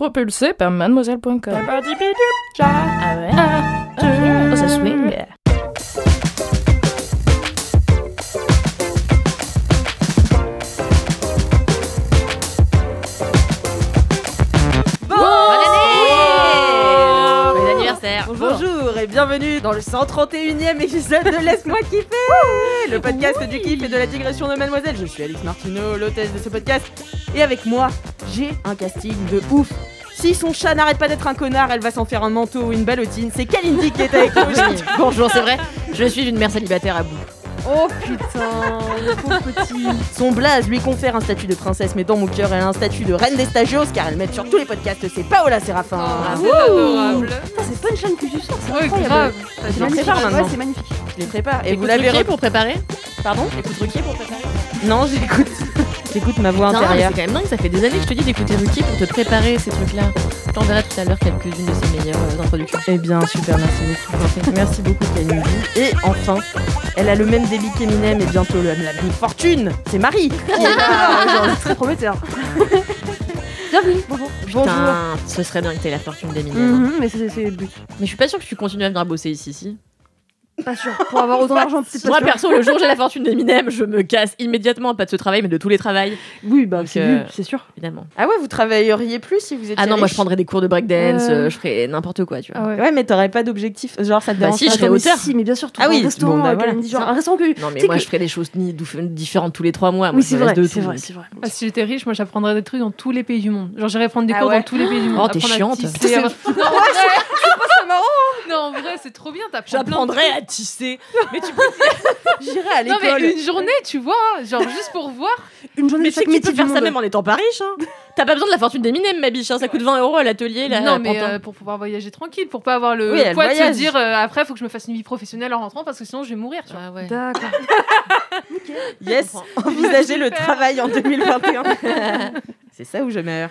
Propulsé par mademoiselle.com. Ah ouais. Oh, ça swing. Bonjour et bienvenue dans le 131e épisode de Laisse-moi kiffer, le podcast du kiff et de la digression de Mademoiselle. Je suis Alix Martineau, l'hôtesse de ce podcast, et avec moi, j'ai un casting de ouf. Si son chat n'arrête pas d'être un connard, elle va s'en faire un manteau ou une ballotine. C'est Kalindi qui est avec nous aujourd'hui. Bonjour, c'est vrai, je suis une mère célibataire à bout. Oh putain, le pauvre petit. Son blaze lui confère un statut de princesse, mais dans mon cœur, elle a un statut de reine des stagios, car elle met sur tous les podcasts. C'est Paola Séraphin. C'est adorable. C'est pas une chaîne que tu sors, c'est Ouais, incroyable. grave. Je les prépare maintenant. Ouais, c'est magnifique. Je les prépare. Et Et vous l'avez pour préparer Pardon Écoute Ruquier pour préparer. Non, j'écoute. J'écoute ma voix Putain, mais intérieure. c'est quand même dingue, ça fait des années que je te dis d'écouter Ruquier pour te préparer ces trucs-là. Je t'enverrai tout à l'heure quelques-unes de ses meilleures introductions. Eh bien, super, merci beaucoup. Merci beaucoup, Kalindi. Et enfin, elle a le même débit qu'Eminem et bientôt la même fortune. C'est Marie qui est là. Genre, c'est très prometteur. Bienvenue, bonjour. Putain, ce serait bien que t'aies la fortune d'Eminem. Mais c'est le but. Mais je suis pas sûre que tu continues à venir bosser ici, si. Pas sûr. Pour avoir autant d'argent, c'est pas Moi, sûr. perso, le jour où j'ai la fortune d'Eminem, je me casse immédiatement, pas de ce travail, mais de tous les travails, Oui, bah Donc, c'est nul, c'est sûr. évidemment. Ah ouais, vous travailleriez plus si vous étiez Ah non, moi je riche prendrais des cours de breakdance, Euh. je ferais n'importe quoi, tu vois. Ah ouais. Ouais, mais t'aurais pas d'objectif. Genre, ça te Bah dérange si, pas je serais Attends, mais auteur. Si, mais bien sûr, tout Ah oui, un restaurant, bon, bah voilà. genre un restaurant que. Non, mais Tu sais moi que- je ferais des choses différentes tous les 3 mois. Moi, Oui, je c'est me laisse vrai, de c'est tout, vrai, donc. c'est vrai. Ah, si j'étais riche, moi j'apprendrais des trucs dans tous les pays du monde. Genre j'irais prendre des Ah cours ouais dans tous les pays du monde. Oh, t'es Apprendre à chiante. tisser, C'est- Non, en vrai. Non, en vrai, c'est trop bien. T'apprends plein de J'apprendrais à tisser. Mais tu peux. J'irais à trucs. Non, l'école. mais une journée, tu vois, genre juste pour voir. Une journée Mais de tu sais chaque que tu métier peux du faire ça monde. même en étant pas riche. Hein. T'as pas besoin de la fortune d'Eminem, ma biche. Hein. Ça coûte 20 € à l'atelier. Là, non, à mais Pantin. pour pouvoir voyager tranquille, pour pas avoir le Oui, elle poids de voyage. se dire après, faut que je me fasse une vie professionnelle en rentrant parce que sinon je vais mourir. Tu vois. Ah ouais. D'accord. Yes, Je envisager le Super. travail en 2021. C'est ça où je meurs.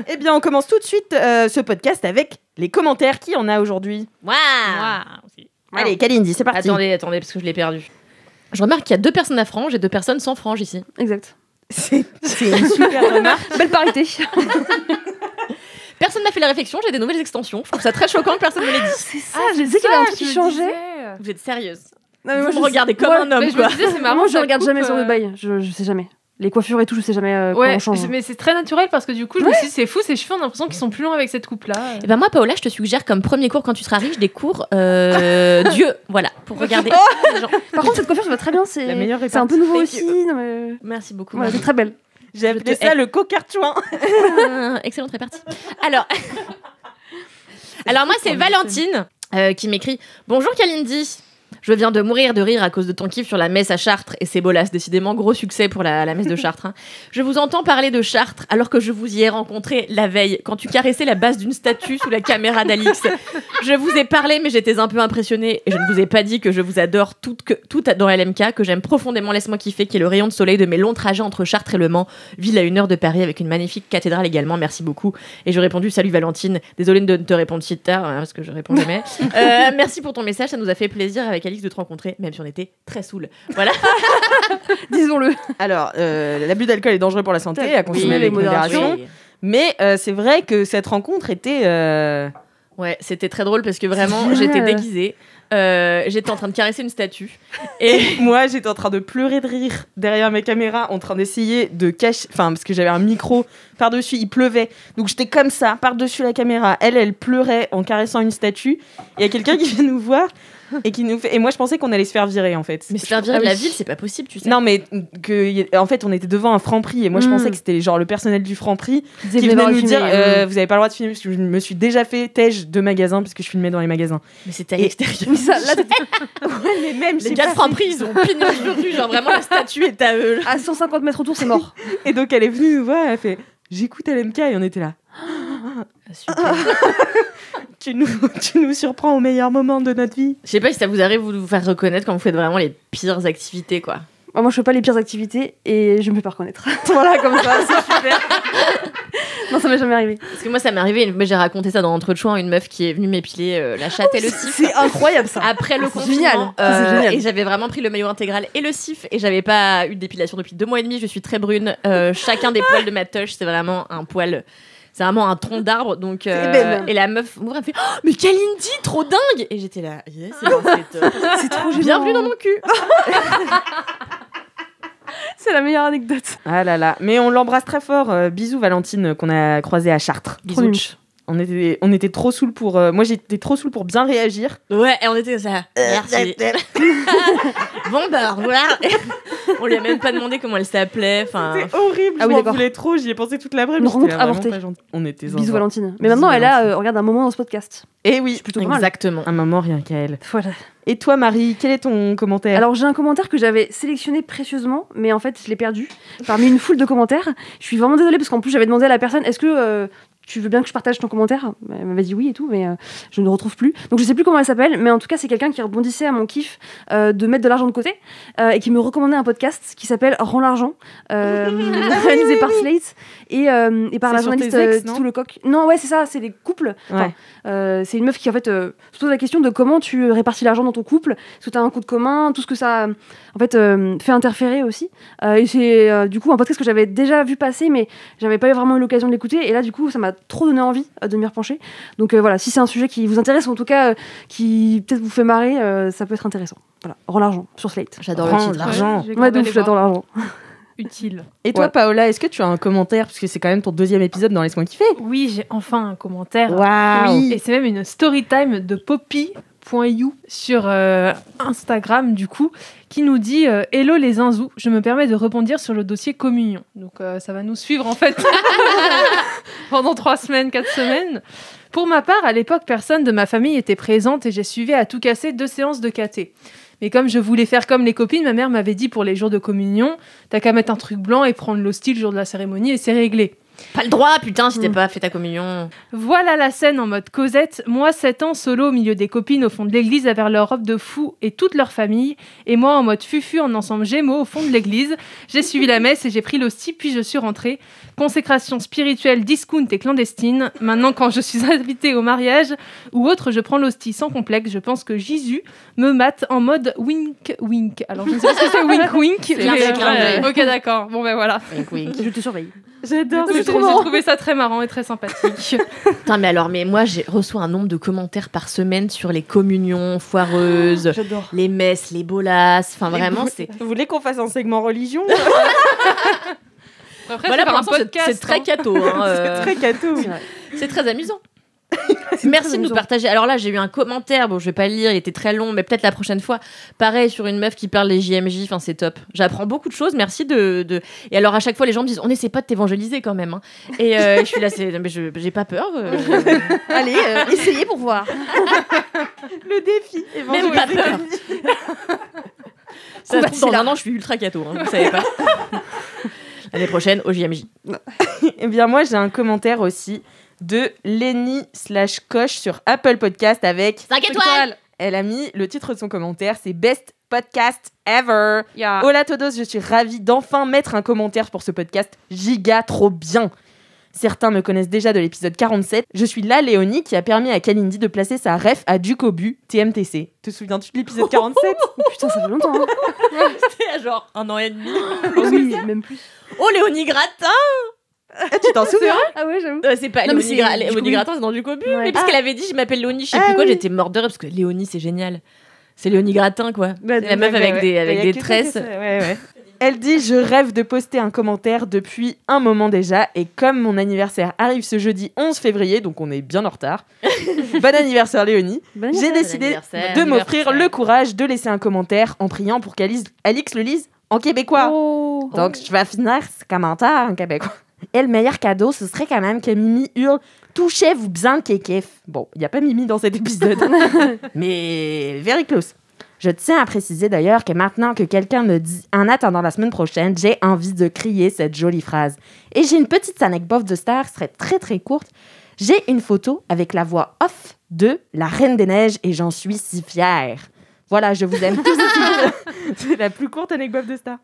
Eh bien, on commence tout de suite ce podcast avec les commentaires. Qui en a aujourd'hui Waouh. Allez, Kalindi, c'est parti. Attendez, parce que je l'ai perdu. Je remarque qu'il y a 2 personnes à frange et 2 personnes sans frange ici. Exact. C'est une super remarque. Belle parité. Personne n'a fait la réflexion, j'ai des nouvelles extensions. Je trouve ça très choquant que personne me l'ait dit. C'est ça, j'ai dit qu'il y avait un truc qui changeait. Vous êtes sérieuse. Non, mais Vous je me regardez sais- comme moi- un homme, Mais je quoi. me disais, c'est marrant. Moi, je ça regarde coupe, jamais sur le bail. Je sais jamais. Les coiffures et tout, je sais jamais comment Ouais, on change. mais c'est très naturel parce que du coup, je me suis dit, c'est fou, ces cheveux, on a l'impression qu'ils sont plus longs avec cette coupe-là. Et ben moi, Paola, je te suggère comme premier cours quand tu seras riche des cours Dieu, voilà, pour regarder. Genre, Par contre, cette coiffure, ça va très bien. C'est La meilleure c'est un peu nouveau Thank aussi. Non, mais... merci beaucoup. Voilà, c'est très belle. J'ai Je appelé te ça hais. le cocartouin. Excellente répartie. Alors, moi, c'est Valentine qui m'écrit Bonjour Kalindi. Je viens de mourir de rire à cause de ton kiff sur la messe à Chartres et c'est bolas, décidément gros succès pour la messe de Chartres. Hein. Je vous entends parler de Chartres alors que je vous y ai rencontré la veille quand tu caressais la base d'une statue sous la caméra d'Alix. Je vous ai parlé mais j'étais un peu impressionnée et je ne vous ai pas dit que je vous adore tout dans LMK, que j'aime profondément Laisse-moi kiffer, qui est le rayon de soleil de mes longs trajets entre Chartres et Le Mans, ville à 1 heure de Paris avec une magnifique cathédrale également, merci beaucoup. Et j'ai répondu salut Valentine, désolée de ne te répondre si tard hein, parce que je réponds jamais. Merci pour ton message, ça nous a fait plaisir avec Alix de te rencontrer, même si on était très saoul. Voilà. Disons-le. Alors, l'abus d'alcool est dangereux pour la santé, à consommer avec modération. Oui. Mais c'est vrai que cette rencontre était... Ouais, c'était très drôle parce que vraiment, Génial. j'étais déguisée. J'étais en train de caresser une statue. Et Moi, j'étais en train de pleurer de rire derrière mes caméras, en train d'essayer de cacher... Enfin, parce que j'avais un micro par-dessus, il pleuvait. Donc, j'étais comme ça, par-dessus la caméra. Elle pleurait en caressant une statue. Et il y a quelqu'un qui vient nous voir et qui nous fait... Et moi, je pensais qu'on allait se faire virer, en fait. mais se faire virer Ah de la oui. ville, c'est pas possible, tu sais. Non, mais en fait, on était devant un Franprix. Et moi, je pensais que c'était genre le personnel du Franprix qui venait nous dire vous avez pas le droit de filmer parce que je me suis déjà fait tège de magasins parce que je filmais dans les magasins. Mais c'était à Et- l'extérieur. Ça, là, Ouais, mais même Les gars de Franprix, ils ont pignon sur rue, genre vraiment la statue est à eux. à 150 mètres autour, c'est mort. Et donc elle est venue nous voir, elle fait j'écoute LMK et on était là. Super. Tu nous surprends au meilleur moment de notre vie. Je sais pas si ça vous arrive de vous faire reconnaître quand vous faites vraiment les pires activités, quoi. Moi, je fais pas les pires activités et je me fais pas reconnaître. Voilà, comme ça, c'est super. Non, ça m'est jamais arrivé. Parce que moi, ça m'est arrivé, mais j'ai raconté ça dans Entre Choix, une meuf qui est venue m'épiler la chatte et le cif. C'est incroyable ça. Après le C'est confinement, génial. Ça, c'est génial. et j'avais vraiment pris le maillot intégral et le cif et j'avais pas eu de dépilation depuis 2 mois et demi. Je suis très brune. Chacun des poils de ma touche, c'est vraiment un poil. C'est vraiment un tronc d'arbre. Donc, ébène. et la meuf m'ouvre, elle me fait oh, mais Kalindi, trop dingue. Et j'étais là, yes, c'est top. C'est trop génial. Bienvenue dans mon cul. C'est la meilleure anecdote. Ah là là, mais on l'embrasse très fort. Bisous Valentine qu'on a croisée à Chartres. Trop mignon. On était trop saoul pour. Moi j'étais trop saoul pour bien réagir. Ouais, et on était ça. Merci. Bon, bah, au revoir. On lui a même pas demandé comment elle s'appelait. Enfin, C'était horrible, Ah oui, je m'en d'accord. voulais trop, j'y ai pensé toute l'après-midi. Une rencontre J'étais vraiment avortée. pas gentille. On était Bisous zinzin. Valentine. Mais Bisous, maintenant, elle Valentine. regarde un moment dans ce podcast. Et oui, Plutôt pas mal. exactement. un moment rien qu'à elle. Voilà. Et toi Marie, quel est ton commentaire? Alors j'ai un commentaire que j'avais sélectionné précieusement, mais en fait je l'ai perdu parmi une foule de commentaires. Je suis vraiment désolée parce qu'en plus j'avais demandé à la personne est-ce que tu veux bien que je partage ton commentaire? Elle m'avait dit oui et tout, mais je ne le retrouve plus. Donc je sais plus comment elle s'appelle, mais en tout cas c'est quelqu'un qui rebondissait à mon kiff de mettre de l'argent de côté et qui me recommandait un podcast qui s'appelle Rends l'argent, réalisé par Slate et par C'est la sur journaliste tes ex, non Titou Lecoq. Non ouais c'est ça, c'est les couples. Enfin, c'est une meuf qui en fait se pose la question de comment tu répartis l'argent dans ton couple, est-ce que tu as un compte commun, tout ce que ça en fait fait interférer aussi. Et c'est du coup un podcast que j'avais déjà vu passer, mais j'avais pas vraiment eu l'occasion de l'écouter. Et là du coup ça m'a trop donné envie de m'y repencher. Donc voilà, si c'est un sujet qui vous intéresse ou en tout cas qui peut-être vous fait marrer, ça peut être intéressant. Voilà, Rends l'argent sur Slate. J'adore le Rends titre. l'argent. Ouais, donc j'adore l'argent. Utile. Et toi Ouais. Paola, est-ce que tu as un commentaire parce que c'est quand même ton 2e épisode dans Laisse-moi kiffer? Oui, j'ai enfin un commentaire. Waouh. Oui, et c'est même une story time de Poppy.you sur Instagram du coup qui nous dit hello les zinzous, je me permets de rebondir sur le dossier communion. Donc ça va nous suivre en fait pendant 3 semaines, 4 semaines. Pour ma part, à l'époque, personne de ma famille était présente et j'ai suivi à tout casser 2 séances de caté. Mais comme je voulais faire comme les copines, ma mère m'avait dit pour les jours de communion, t'as qu'à mettre un truc blanc et prendre l'hostie le jour de la cérémonie et c'est réglé. Pas le droit, putain, si t'es pas fait ta communion. Voilà la scène en mode Cosette, moi 7 ans solo au milieu des copines au fond de l'église avec leur robe de fou et toute leur famille, et moi en mode fufu en ensemble gémeaux au fond de l'église. J'ai suivi la messe et j'ai pris l'hostie puis je suis rentrée. Consécration spirituelle, discount et clandestine. Maintenant quand je suis invitée au mariage ou autre, je prends l'hostie sans complexe. Je pense que Jésus me mate en mode wink wink. Alors je ne sais pas ce que c'est wink wink. Clin d'œil, clin d'œil. Ok d'accord, bon ben voilà. Wink, wink. Je te surveille. J'adore. J'ai trouvé ça très marrant et très sympathique. Putain, mais alors, mais moi, j'ai reçu un nombre de commentaires par semaine sur les communions foireuses, J'adore. les messes, les bolasses. Enfin, vraiment, c'est. Vous voulez qu'on fasse un segment religion? Après, Voilà, c'est pour un l'instant, podcast. c'est très cato. Hein, C'est très cato. c'est très amusant. Merci de nous amusant. partager. Alors là, j'ai eu un commentaire, bon, je vais pas le lire, il était très long, mais peut-être la prochaine fois. Pareil, sur une meuf qui parle des JMJ, enfin, c'est top. J'apprends beaucoup de choses, merci de... Et alors, à chaque fois, les gens me disent, on essaie pas de t'évangéliser quand même. Hein. Et je suis là, mais j'ai pas peur. Allez, essayez pour voir. Le défi. Même pas peur. Ça se trouve, dans un an, je suis ultra cato, hein, vous savez pas. L'année prochaine, au JMJ. Eh bien, moi, j'ai un commentaire aussi de Lenny/Coche sur Apple Podcast avec 5 étoiles. Elle a mis le titre de son commentaire, c'est Best Podcast Ever. Hola todos, je suis ravie d'enfin mettre un commentaire pour ce podcast giga trop bien. Certains me connaissent déjà de l'épisode 47. Je suis la Léonie qui a permis à Kalindi de placer sa ref à Ducobu, TMTC. Te souviens-tu de l'épisode 47? Putain, ça fait longtemps. Hein. C'était à genre 1 an et demi. Oui, même plus. Oh, Léonie Gratin. Tu t'en souviens? Ah ouais, j'avoue. C'est pas Non, mais Léonie, c'est Léonie Ducobu. Gratin, c'est dans du cobu. Ouais. Mais parce qu'elle avait dit, je m'appelle Léonie, je sais plus quoi, j'étais morte de rire parce que Léonie, c'est génial. C'est Léonie Gratin, quoi. C'est la meuf avec des tresses. Ouais. Elle dit « Je rêve de poster un commentaire depuis un moment déjà et comme mon anniversaire arrive ce jeudi 11 février, donc on est bien en retard, bon anniversaire Léonie, Bonne j'ai anniversaire. décidé anniversaire, de m'offrir anniversaire. le courage de laisser un commentaire en priant pour qu'Alix le lise en québécois. Oh. Donc je vais finir ce commentaire en québécois. Et le meilleur cadeau, ce serait quand même que Mimi hurle « Touchez-vous bien kékef ». Bon, il n'y a pas Mimi dans cet épisode, mais very close. Je tiens à préciser d'ailleurs que maintenant que quelqu'un me dit « En attendant la semaine prochaine », j'ai envie de crier cette jolie phrase. Et j'ai une petite anecdote de star, qui serait très très courte. J'ai une photo avec la voix off de La Reine des Neiges et j'en suis si fière. Voilà, je vous aime tous si... C'est la plus courte anecdote de star.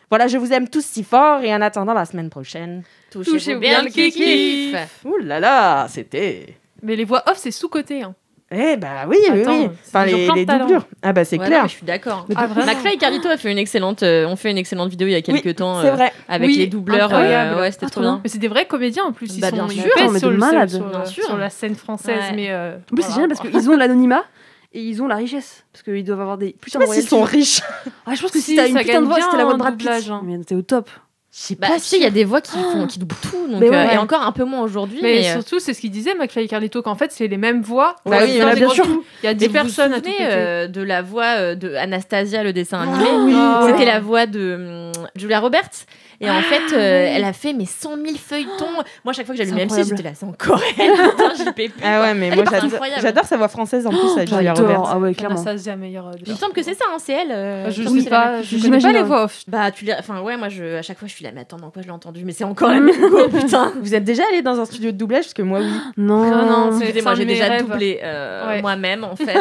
Voilà, je vous aime tous si fort et en attendant la semaine prochaine. Touchez-vous bien le kiki. Ouh là là, c'était... Mais les voix off, c'est sous-côté. Hein. Oui. Enfin, ils ont plein de les talent. doublures. Ah bah c'est Ouais, clair. non, mais je suis d'accord. vraiment McFly et Carlito ont fait une excellente vidéo il y a quelques temps C'est vrai. avec Oui, les doubleurs. incroyable. Ouais, c'était trop bien. Mais c'est des vrais comédiens en plus. Ils Bah, sont bien ils sûr. pèsent Attends, mais sur de le malade. Bien sûr. sur la scène française. Ouais. Mais En plus, c'est génial parce qu'ils ont l'anonymat et ils ont la richesse. Parce qu'ils doivent avoir des Je sais pas s'ils sont riches. Ah, je pense que Si, si t'as une ça putain de gagne voix, bien c'était la voix en de Brad Pitt. doublage, hein. Mais t'es au top. Je sais Bah, pas si, il y a des voix qui doublent tout, donc, Mais ouais. et encore un peu moins aujourd'hui. Mais Mais surtout, c'est ce qu'il disait, McFly et Carlito, qu'en fait, c'est les mêmes voix. Bah oui, Dans bien des gros sûr. coups. Il y a 10 vous personnes vous à tout souvenez péter. de la voix de Anastasia, le dessin animé oui. Ah, C'était ouais. la voix de Julia Roberts. Et en fait, elle a fait 100 000 feuilletons. Moi, chaque fois que j'allumais C'est M6, incroyable. j'étais là, c'est encore elle. Putain, j'y peux plus. Ah ouais, mais Elle moi est incroyable. j'adore sa voix française en plus avec Julia Roberts. J'adore. Ah ouais, clairement. Anastasia, meilleure. Il me semble que c'est ça, hein, c'est elle. Je Oui, sais pas, je connais j'imagine, pas les ouais. voix off. Bah, enfin, ouais, moi, à chaque fois, je suis là, mais attends, dans quoi je l'ai entendu? Mais c'est encore la même go, putain. Vous êtes déjà allé dans un studio de doublage? Parce que moi, oui. Non. Non, c'est Excusez-moi, un j'ai de mes déjà rêves. doublé Ouais. moi-même, en fait.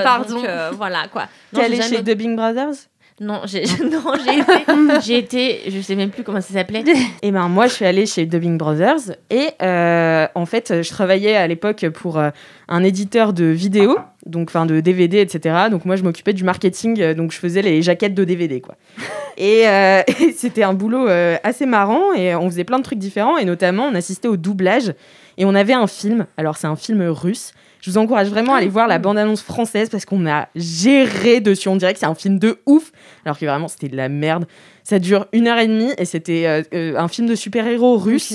pardon. Donc, voilà, quoi. T'es Non, allé j'ai chez jamais- Dubbing Brothers? Non, j'ai été, je sais même plus comment ça s'appelait. Et ben moi, je suis allée chez Dubbing Brothers et en fait, je travaillais à l'époque pour un éditeur de vidéos, donc enfin de DVD, etc. Donc moi, je m'occupais du marketing, donc je faisais les jaquettes de DVD, quoi. Et c'était un boulot assez marrant et on faisait plein de trucs différents et notamment on assistait au doublage et on avait un film. Alors c'est un film russe. Je vous encourage vraiment à aller voir la bande-annonce française parce qu'on a géré dessus. On dirait que c'est un film de ouf, alors que vraiment, c'était de la merde. Ça dure 1h30 et c'était un film de super-héros russe.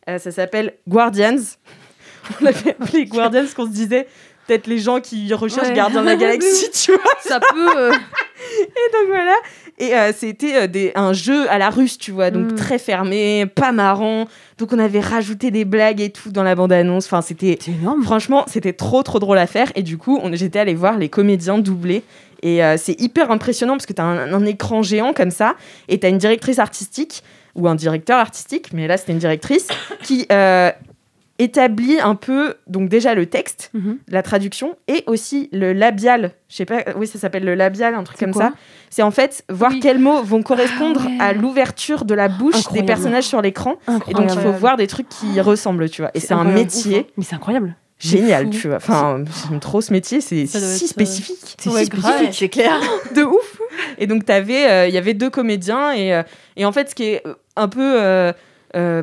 Ok. Ça s'appelle Guardians. On l'avait appelé Guardians parce qu'on se disait peut-être les gens qui recherchent Ouais. Gardiens de la Galaxie, tu vois. Ça peut. Donc voilà. Et c'était un jeu à la russe, tu vois, donc très fermé, pas marrant. Donc on avait rajouté des blagues et tout dans la bande-annonce. Enfin, c'était C'est énorme. franchement, c'était trop drôle à faire. Et du coup, j'étais allée voir les comédiens doubler. Et c'est hyper impressionnant parce que t'as un écran géant comme ça et t'as une directrice artistique ou un directeur artistique, mais là c'était une directrice qui établit un peu, donc déjà le texte, la traduction et aussi le labial. Je sais pas, oui, ça s'appelle le labial, un truc C'est comme quoi ça. C'est en fait voir Oui. quels mots vont correspondre Ah ouais. à l'ouverture de la bouche Incroyable. des personnages sur l'écran. Et donc il faut Incroyable. voir des trucs qui ressemblent, tu vois. Et c'est un incroyable. métier Ouf, hein. Mais c'est incroyable. génial, fou. tu vois. Enfin, j'aime trop ce métier, c'est Ça doit si être, spécifique. C'est Ouais, si grave. spécifique. c'est clair. De ouf. Et donc il y avait 2 comédiens et en fait ce qui est un peu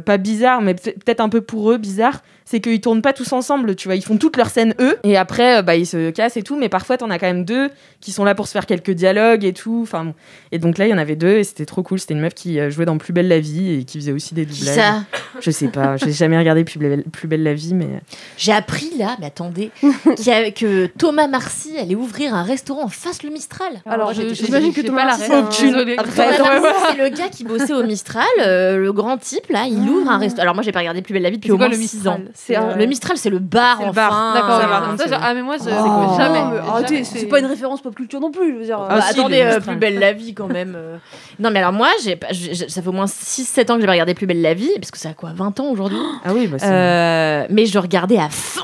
pas bizarre mais peut-être un peu pour eux bizarre, c'est qu'ils tournent pas tous ensemble, tu vois, ils font toutes leurs scènes eux et après ils se cassent et tout, mais parfois t'en as quand même 2 qui sont là pour se faire quelques dialogues et tout, enfin bon. Et donc là il y en avait 2 et c'était trop cool, c'était une meuf qui jouait dans Plus belle la vie et qui faisait aussi des Qui doublages. ça? Je sais pas, j'ai jamais regardé Plus belle la vie, mais J'ai appris là, mais attendez, que Thomas Marcy allait ouvrir un restaurant en face le Mistral. Alors, je- j'imagine que j'ai Thomas pas la Marcy, ref, c'est un- aucune désolée. ref. Thomas Ouais, Marcy, c'est le gars qui bossait au Mistral, le grand type là, il ouvre un restaurant. Alors moi j'ai pas regardé Plus belle la vie depuis C'est au quoi moins le 6 ans. Mistral? C'est un- Le Mistral c'est le bar C'est le enfin. bar. D'accord, Ça ok. va, Ça, c'est ah, mais moi, Oh, jamais. mais arrêtez, Jamais, c'est pas une référence pop culture non plus, je veux dire. Ah, Bah, si, attendez, le Mistral. Plus belle la vie quand même. Non mais alors moi, ça fait au moins 6-7 ans que j'ai pas regardé Plus belle la vie, parce que ça a quoi, 20 ans aujourd'hui. ah oui, bah Mais je regardais à fond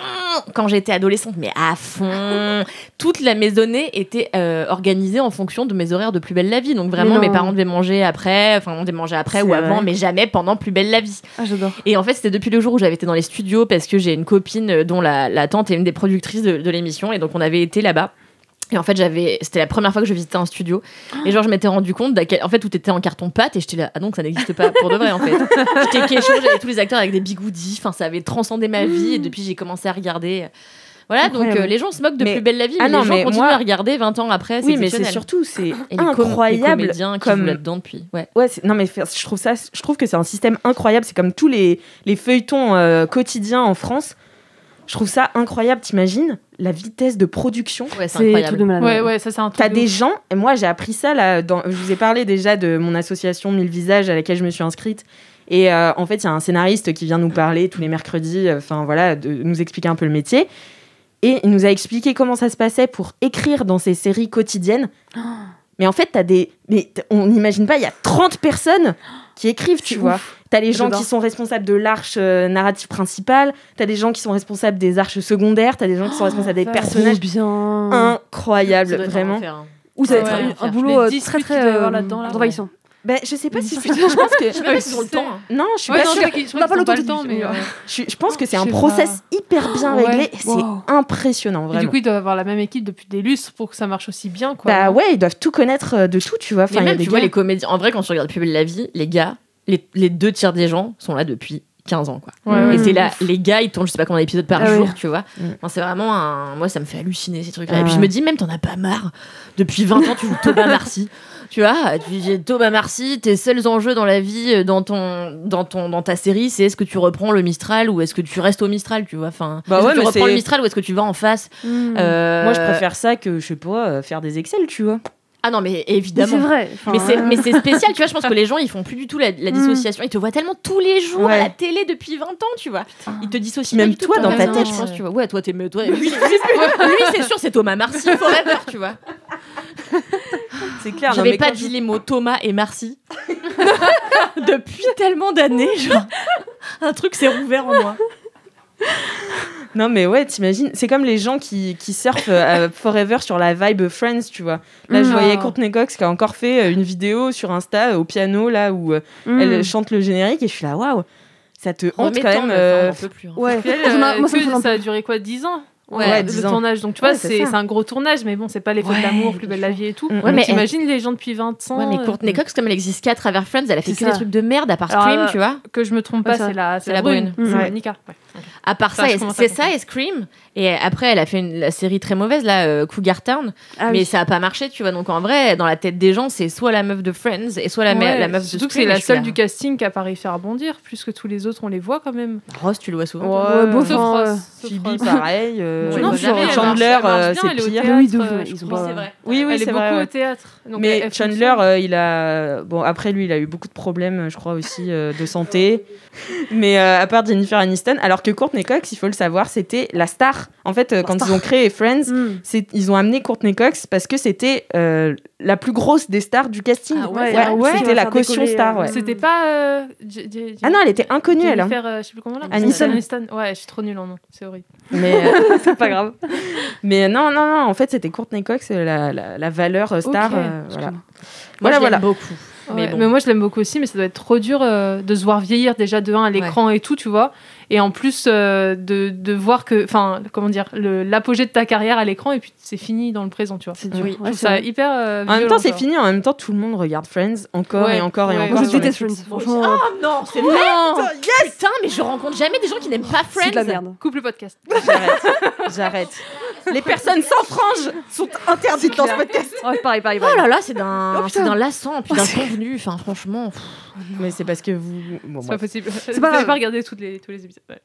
quand j'étais adolescente, mais à fond. Toute la maisonnée était organisée en fonction de mes horaires de Plus belle la vie. Donc vraiment, Mais mes non. parents devaient manger après, enfin on devait manger après C'est ou avant, vrai. mais jamais pendant Plus belle la vie. Ah, j'adore. Et en fait, c'était depuis le jour où j'avais été dans les studios parce que j'ai une copine dont la tante est une des productrices de l'émission, et donc on avait été là-bas. Et en fait, c'était la première fois que je visitais un studio. Et genre, je m'étais rendu compte en fait, tout était en carton-pâte. Et j'étais là, ah donc ça n'existe pas pour de vrai, en fait. J'étais kécho, j'avais tous les acteurs avec des bigoudis. Enfin, ça avait transcendé ma vie. Et depuis, j'ai commencé à regarder. Voilà, donc Incroyable. les gens se moquent de Mais- Plus belle la vie, Ah mais non, les gens mais continuent moi- à regarder 20 ans après. oui, mais c'est exceptionnel. surtout c'est Et les incroyable comédiens qui comme jouent là-dedans depuis. Ouais. ouais, non mais je trouve que c'est un système incroyable, c'est comme tous les feuilletons quotidiens en France. Je trouve ça incroyable, t'imagines la vitesse de production. Ouais, c'est C'est incroyable. tout de malade. Ouais, ouais, ça c'est un truc. T'as de des ouf. gens, et moi j'ai appris ça là, je vous ai parlé déjà de mon association 1000 visages à laquelle je me suis inscrite. Et en fait, il y a un scénariste qui vient nous parler tous les mercredis, enfin voilà, de nous expliquer un peu le métier. Et il nous a expliqué comment ça se passait pour écrire dans ces séries quotidiennes. Mais en fait, on n'imagine pas, il y a 30 personnes qui écrivent, tu C'est vois. ouf. T'as les gens J'adore. qui sont responsables de l'arche narrative principale, t'as des gens qui sont responsables des arches secondaires, t'as des gens qui sont responsables des personnages. Trop bien. Ça Incroyable, doit être un vraiment. enfer, hein. Ou ça va Ouais, être ouais. un boulot Les disputes très qu'il doit y avoir là-dedans, là. envahissant. je sais pas si c'est... Je pense que... Je sais même pas s'ils ont le temps. Hein. Non, je suis Ouais, pas non, sûre. je crois qu'ils ont pas le temps, mais... Je pense que c'est Je un sais process hyper bien Ouais. réglé. Et c'est impressionnant, Et vraiment. du coup, ils doivent avoir la même équipe depuis des lustres pour que ça marche aussi bien, quoi. Bah ouais, ils doivent tout connaître de tout, tu vois. Mais Enfin, il y a même, des tu vois, gars- les comédiens. En vrai, quand tu regardes Plus belle la vie, les gars, les 2 tiers des gens sont là depuis 15 ans, quoi. Ouais, Et ouais. c'est là, les gars, ils tournent je sais pas combien d'épisodes par Ah jour, ouais. tu vois. Mm. Enfin, c'est vraiment un. Moi, ça me fait halluciner ces trucs-là. Ah Et puis je ouais. me dis, même, t'en as pas marre. Depuis 20 ans, tu joues Thomas Marcy. Tu vois, tu dis Thomas Marcy, tes seuls enjeux dans la vie, dans ta série, c'est est-ce que tu reprends le Mistral ou est-ce que tu restes au Mistral, tu vois. Enfin, Bah est-ce ouais, que tu mais reprends c'est- le Mistral ou est-ce que tu vas en face Moi, je préfère ça que, je sais pas, faire des Excel, tu vois. Ah non, mais Mais évidemment. c'est vrai. Enfin, Mais c'est spécial, tu vois. Je pense que les gens, ils font plus du tout la dissociation. Ils te voient tellement tous les jours Ouais. à la télé depuis 20 ans, tu vois. Ils te dissocient Même pas du tout toi, de dans ta personnage, tête. je pense, tu vois. Ouais, toi, lui, c'est sûr, c'est Thomas Marcy forever, tu vois. C'est clair. non, J'avais mais pas quand dit les mots Thomas et Marcy depuis tellement d'années, genre. Un truc s'est rouvert en moi. Non, mais ouais, t'imagines, c'est comme les gens qui surfent forever sur la vibe Friends, tu vois. Là, je voyais Courtney Cox qui a encore fait une vidéo sur Insta au piano, là où elle chante le générique, et je suis là, waouh, ça te hante quand même. On en peut plus. Hein. Ouais. Puis elle, Moi, ça me fait un ça a peu. duré quoi, 10 ans? Ouais, le 10 ans. tournage. Donc tu vois, Ouais, c'est ça. c'est un gros tournage, mais bon, c'est pas les feux Ouais, de l'amour, plus belle la vie et tout. Ouais, mais mais t'imagines les gens depuis 20 ans. Ouais, mais Courtney Cox, comme elle existe qu'à travers Friends, elle a fait C'est que des ça. trucs de merde, à part Alors, Scream, tu vois. que je me trompe Ouais, pas, ça. c'est la brune. brune. C'est Ouais. Monica. Ouais. À part Ça, ça, je commence à c'est ça comprendre. et Scream. Et après, elle a fait la série très mauvaise, là, Cougar Town. Ah mais oui. ça a pas marché, tu vois. Donc en vrai, dans la tête des gens, c'est soit la meuf de Friends et soit la Ouais, meuf de surtout que Scream. c'est et la je suis seule là. du casting qui a pas réussi à rebondir, plus que tous les autres, on les voit quand même. Ross, tu le vois souvent. Ouais, Ouais, beau, Sauf enfin, Ross. sauf Phoebe, Ross. pareil. Ouais, Non, bah, Phoebe, elle Chandler, marche bien, c'est elle est au pire. théâtre, Oui, de ouf, je ils ont crois. Oui, c'est vrai. Oui, Elle est c'est beaucoup vrai. au Ouais. théâtre. Donc Mais elle Chandler, fonctionne. il a... Bon, après, lui, il a eu beaucoup de problèmes, je crois, aussi, de santé. Mais à part Jennifer Aniston, alors que Courtney Cox, il faut le savoir, c'était la star. En fait, quand ils ont créé Friends, ils ont amené Courtney Cox parce que c'était la plus grosse des stars du casting. Ah ouais, ouais, c'était la faire caution décoller, star, ouais. C'était pas. Ah non, elle était inconnue, elle. hein. Jennifer, je sais plus comment là. Aniston. Ouais, je suis trop nulle en nom, c'est horrible. Mais, C'est pas grave. mais non, en fait, c'était Courtney Cox, la valeur star. Ok. Voilà. Moi, je Voilà. l'aime beaucoup. Mais, Mais bon. moi je l'aime beaucoup aussi, mais ça doit être trop dur de se voir vieillir déjà de 1 à l'écran et tout, tu vois. Et en plus de voir que, enfin, comment dire, l'apogée de ta carrière à l'écran et puis c'est fini dans le présent, tu vois. C'est dur. Oui. Je Ouais, trouve c'est ça vrai. hyper. En même temps, c'est fini. En même temps, tout le monde regarde Friends encore Ouais, et encore et ouais, encore. Moi, ouais, je sur déteste Netflix. Friends. Franchement, Oh non, c'est vrai. Putain, mais je rencontre jamais des gens qui n'aiment pas Friends. c'est de la merde. Coupe le podcast. J'arrête. Les personnes sans franges sont interdites dans ce podcast. Ouais, pareil. Oh là là, c'est d'un putain. lassant, puis d'un convenu. Enfin, franchement. Mais c'est parce que vous. Bon, C'est bref. pas possible. pas Vous n'avez grave. pas regardé tous les épisodes. Ouais.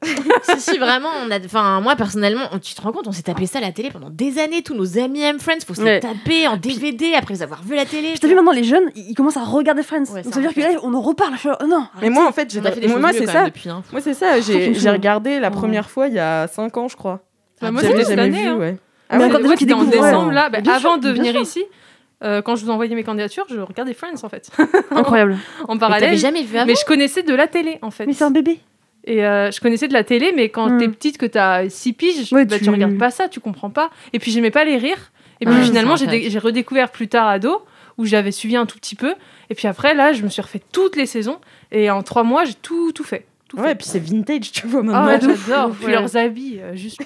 si, vraiment, enfin, moi personnellement, tu te rends compte, on s'est tapé ça à la télé pendant des années. Tous nos amis aiment Friends, faut se les Ouais. taper en DVD après avoir vu la télé. Puis t'as vu maintenant les jeunes, ils commencent à regarder Friends. Ouais, Donc ça ça veut dire que là, on en reparle. Je suis là, oh non. Mais moi, en fait, On a fait des choses moi, mieux c'est quand ça. même depuis. Hein. Moi, c'est ça. Fucking J'ai fou. regardé la Oh. première fois il y a 5 ans, je crois. Bah, moi, J'avais c'était cette jamais année. vu, hein. ouais. Ah ouais, Ouais, encore des gens qui c'était en découvrent, décembre, ouais. là. Bah, Bien sûr, avant de bien venir sûr. ici, quand je vous envoyais mes candidatures, je regardais Friends en fait. Incroyable. En Mais t'avais parallèle. jamais vu avant. Mais je connaissais de la télé en fait. Mais c'est un bébé. Et je connaissais de la télé, mais quand Mm. t'es petite, que t'as 6 piges, Ouais, bah, tu- tu regardes pas ça, tu comprends pas. Et puis j'aimais pas les rires. Et puis Ouais, finalement, c'est vrai. j'ai redécouvert plus tard ado, où j'avais suivi un tout petit peu. Et puis après, là, je me suis refait toutes les saisons. Et en 3 mois, j'ai tout fait. Tout Ouais, fait. et puis c'est vintage, tu vois, Ah maintenant. ouais, de ouf, j'adore. de ouf, Puis ouais. leurs habits, juste.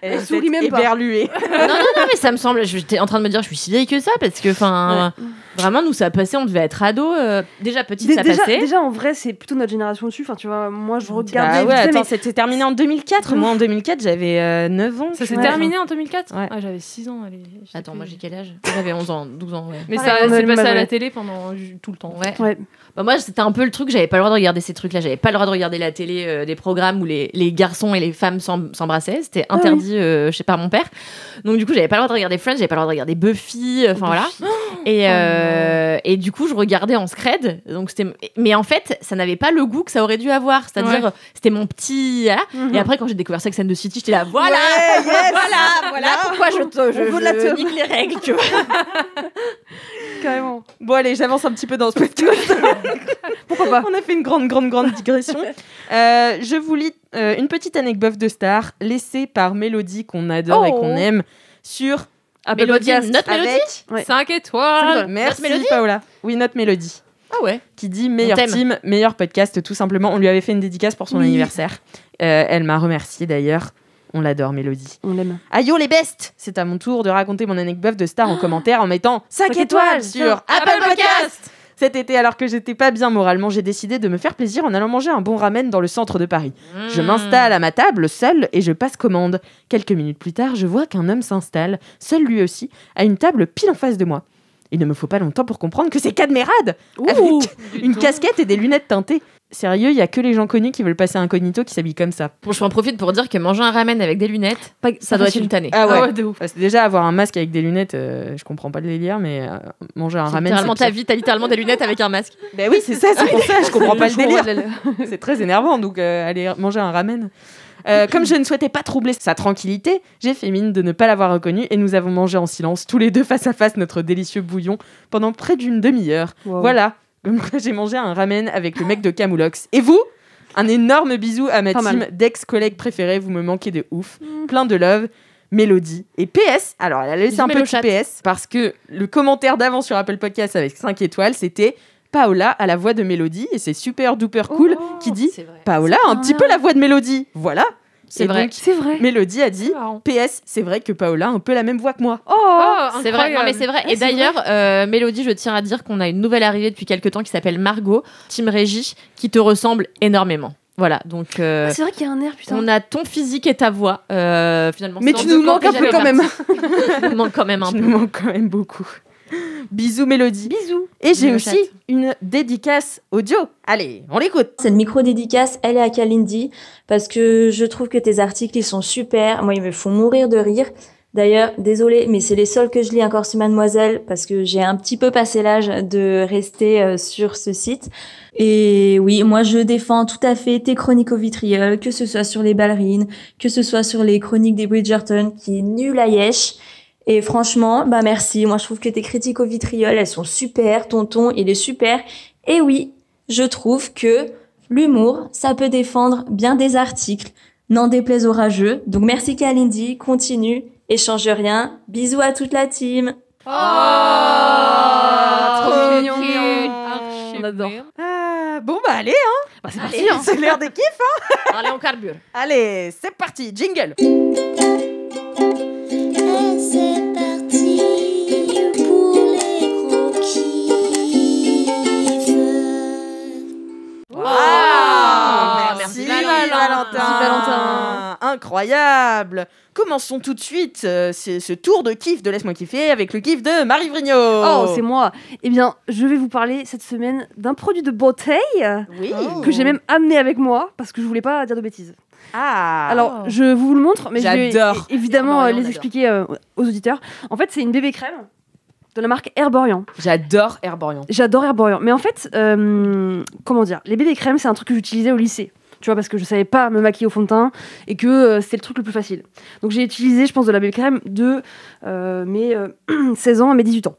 Elle Elle sourit même pas. éberluée. Non, mais ça me semble. J'étais en train de me dire, je suis si vieille que ça, parce que, enfin, vraiment, nous, ça a passé, on devait être ados. Déjà petite, ça passait. Déjà, en vrai, c'est plutôt notre génération dessus. Enfin, tu vois, moi, je regardais. Ah ouais, vite fait, attends, mais- c'était terminé en 2004. Moi, en 2004, j'avais 9 ans. Ça s'est Ouais. terminé en 2004 Ouais. Ah, j'avais 6 ans. Allez, Attends, moi, j'ai quel âge J'avais 11 ans, 12 ans, ouais. Mais Pareil, ça on a s'est le passé même à la âge. télé pendant tout le temps. Ouais. Ouais. Bah, moi, c'était un peu le truc, j'avais pas le droit de regarder ces trucs-là. J'avais pas le droit de regarder la télé, des programmes où les garçons et les femmes s'embrassaient. C'était interdit chez par mon père. Donc, du coup, j'avais pas le droit de regarder Friends, j'avais pas le droit de regarder Buffy, enfin voilà. Et du coup, je regardais en scred. Donc, mais en fait, ça n'avait pas le goût que ça aurait dû avoir. C'est-à-dire, c'était mon petit. Voilà. Et après, quand j'ai découvert Sex and the City, j'étais là, voilà, Ouais, yes, voilà pourquoi je veut de la teub. nique les règles, tu vois. Carrément. Bon, allez, j'avance un petit peu dans ce podcast. Pourquoi pas? On a fait une grande digression. Je vous lis une petite anecdote de star laissée par Mélodie, qu'on adore et qu'on aime, sur Apple Mélodie, Podcast. notre Mélodie. Ouais. 5 étoiles. Merci Mélodie Paola. Oui, notre Mélodie. Ah ouais. Qui dit meilleur t'aime. team, meilleur podcast, tout simplement. On lui avait fait une dédicace pour son Oui. anniversaire. Elle m'a remercié d'ailleurs. On l'adore, Mélodie. On l'aime. Aïe, les bestes. C'est à mon tour de raconter mon anecdote de star en commentaire en mettant 5 5 étoiles étoiles sur Apple Podcast. Cet été, alors que j'étais pas bien moralement, j'ai décidé de me faire plaisir en allant manger un bon ramen dans le centre de Paris. Je m'installe à ma table, seule, et je passe commande. Quelques minutes plus tard, je vois qu'un homme s'installe, seul lui aussi, à une table pile en face de moi. Il ne me faut pas longtemps pour comprendre que c'est Cadmerade, avec une casquette et des lunettes teintées. Sérieux, il y a que les gens connus qui veulent passer incognito qui s'habillent comme ça. Bon, je m'en profite pour dire que manger un ramen avec des lunettes, ça doit être une tannée. Ah ouais, de ouf. C'est déjà avoir un masque avec des lunettes, je comprends pas le délire, mais manger un ramen, Littéralement c'est ta vie, t'as littéralement des lunettes avec un masque. Ben oui, c'est ça, c'est pour ça, je comprends pas le délire. délire. C'est très énervant, donc aller manger un ramen. Comme je ne souhaitais pas troubler sa tranquillité, j'ai fait mine de ne pas l'avoir reconnu et nous avons mangé en silence, tous les deux face à face, notre délicieux bouillon pendant près d'une demi-heure. Wow. Voilà, comme quoi j'ai mangé un ramen avec le mec de Camoulox. Et vous ? Un énorme bisou à ma Pas team mal. d'ex-collègues préférés, vous me manquez de ouf. Plein de love. Mélodie et PS. Alors, elle a laissé Bisous, un petit Mélochat. PS parce que le commentaire d'avant sur Apple Podcast avec 5 étoiles, c'était Paola à la voix de Mélodie et c'est super duper cool qui dit C'est vrai. Paola a un petit peu la voix de Mélodie. Voilà. C'est Et vrai. donc, C'est vrai. Mélodie a dit C'est marrant. PS, c'est vrai que Paola a un peu la même voix que moi. C'est vrai, non mais c'est vrai. Et d'ailleurs, Mélodie, je tiens à dire qu'on a une nouvelle arrivée depuis quelques temps qui s'appelle Margot, Team Régie, qui te ressemble énormément. Voilà, donc Ah, c'est vrai qu'il y a un air, putain. on a ton physique et ta voix. Finalement, Mais c'est tu dans nous deux corps manques que un peu j'avais quand même. répartis. Tu nous manques quand même un Tu peu. nous manques quand même beaucoup. Bisous Mélodie. Bisous. Et j'ai Mélochat. aussi une dédicace audio. Allez, on l'écoute. Cette micro-dédicace, elle est à Kalindi, parce que je trouve que tes articles, ils sont super. Moi, ils me font mourir de rire. D'ailleurs, désolée, mais c'est les seuls que je lis encore sur Mademoiselle, parce que j'ai un petit peu passé l'âge de rester sur ce site. Et oui, moi, je défends tout à fait tes chroniques au vitriol, que ce soit sur les ballerines, que ce soit sur les chroniques des Bridgerton, qui est nul à yesh. Et franchement, bah merci. Moi, je trouve que tes critiques au vitriol, elles sont super. Ton ton, il est super. Et oui, je trouve que l'humour, ça peut défendre bien des articles. N'en déplaise aux rageux. Donc merci Kalindi, continue et change rien. Bisous à toute la team. Oh, trop trop mignon. mignon. On adore. Ah, bon bah allez, hein. Bah, c'est Allez, parti, hein. C'est l'heure des kiffs. Allez, on carbure. Allez, c'est parti, jingle. Et c'est parti pour les gros kiffs. Merci, Valentin. Merci, Valentin. Incroyable. Commençons tout de suite ce tour de kiff de Laisse-moi kiffer avec le kiff de Marie Vrigno. Oh, c'est moi. Eh bien, je vais vous parler cette semaine d'un produit de beauté Oui. que j'ai même amené avec moi parce que je voulais pas dire de bêtises. Ah. Alors, je vous le montre, mais je vais J'adore. évidemment Herborian, on les adore. expliquer aux auditeurs. En fait, c'est une bébé crème de la marque Herborian. J'adore Herborian. J'adore Herborian. Mais en fait, comment dire, les bébés crèmes, c'est un truc que j'utilisais au lycée. Tu vois, parce que je savais pas me maquiller au fond de teint et que c'était le truc le plus facile. Donc j'ai utilisé, je pense, de la bébé crème de mes 16 ans à mes 18 ans.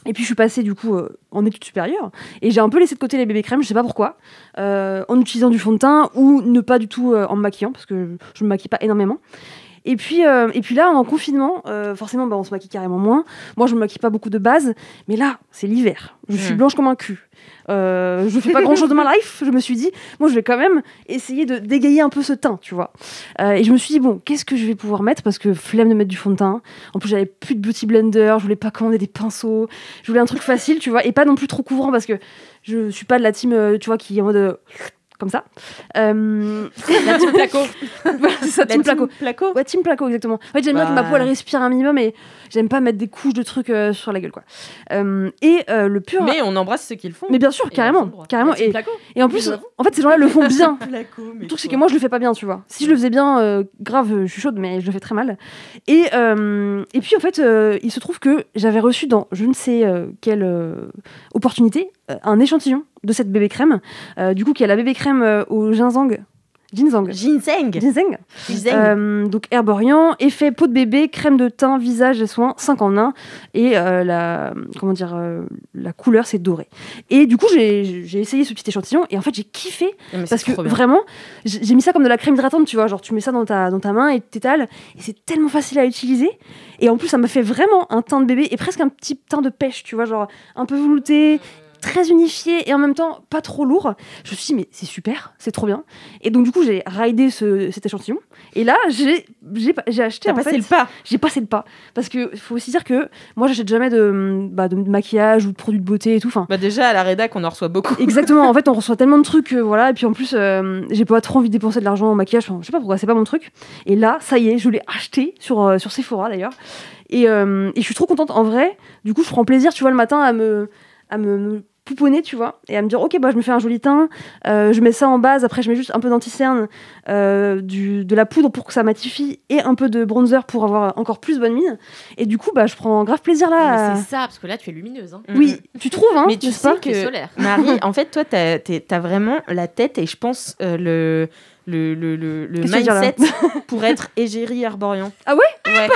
Et puis je suis passée du coup en études supérieures et j'ai un peu laissé de côté les bébés crèmes, je sais pas pourquoi, en utilisant du fond de teint ou ne pas du tout en me maquillant parce que je me maquille pas énormément. Et puis là, en confinement, forcément, on se maquille carrément moins. Moi, je me maquille pas beaucoup de base, mais là, c'est l'hiver. Je suis blanche comme un cul. Je fais pas grand-chose de ma life. Je me suis dit, moi, je vais quand même essayer de dégayer un peu ce teint, tu vois. Et je me suis dit, bon, qu'est-ce que je vais pouvoir mettre ? Parce que flemme de mettre du fond de teint. En plus, j'avais plus de beauty blender. Je voulais pas commander des pinceaux. Je voulais un truc facile, tu vois, et pas non plus trop couvrant parce que je suis pas de la team, tu vois, qui est en mode comme ça. La team placo. Voilà, c'est ça, team placo. Placo. Ouais, team placo, exactement. En fait, j'aime bien que ma peau, elle respire un minimum et j'aime pas mettre des couches de trucs sur la gueule, quoi. Le pur... Mais on embrasse ceux qui le font. Mais bien sûr, carrément. Carrément. Et en plus, en fait, ces gens-là le font bien. Placo, mais Le truc, c'est que moi, je le fais pas bien, tu vois. Si je le faisais bien, grave, je suis chaude, mais je le fais très mal. Et puis, en fait, il se trouve que j'avais reçu dans je ne sais quelle opportunité un échantillon de cette bébé crème. Du coup, qui est la bébé crème au ginseng Ginseng. Ginseng. Ginseng. Donc Herborian, effet peau de bébé, crème de teint, visage et soins, 5 en 1. Et la couleur, c'est doré. Et du coup, j'ai essayé ce petit échantillon et en fait, j'ai kiffé. Parce que vraiment, j'ai mis ça comme de la crème hydratante, tu vois. Genre, tu mets ça dans ta main et tu t'étales. Et c'est tellement facile à utiliser. Et en plus, ça m'a fait vraiment un teint de bébé et presque un petit teint de pêche, tu vois. Genre, un peu velouté, très unifié et en même temps pas trop lourd. Je me suis dit mais c'est super, c'est trop bien. Et donc du coup j'ai raidé cet échantillon et là j'ai acheté. T'as passé le pas. J'ai passé le pas parce que faut aussi dire que moi j'achète jamais de maquillage ou de produits de beauté et tout. Enfin. Déjà à la rédac on en reçoit beaucoup. Exactement. En fait on reçoit tellement de trucs voilà et puis en plus j'ai pas trop envie de dépenser de l'argent en maquillage. Enfin, je sais pas pourquoi c'est pas mon truc. Et là ça y est je l'ai acheté sur Sephora d'ailleurs et je suis trop contente en vrai. Du coup je prends plaisir tu vois le matin à me pouponner, tu vois, et à me dire ok je me fais un joli teint, je mets ça en base, après je mets juste un peu d'anti-cerne, de la poudre pour que ça matifie et un peu de bronzer pour avoir encore plus bonne mine et du coup je prends grave plaisir là. Mais c'est ça parce que là tu es lumineuse hein. Oui tu trouves hein, mais tu sais pas que solaire. Marie en fait toi t'as vraiment la tête et je pense le mindset pour être égérie Herborian. Ah ouais.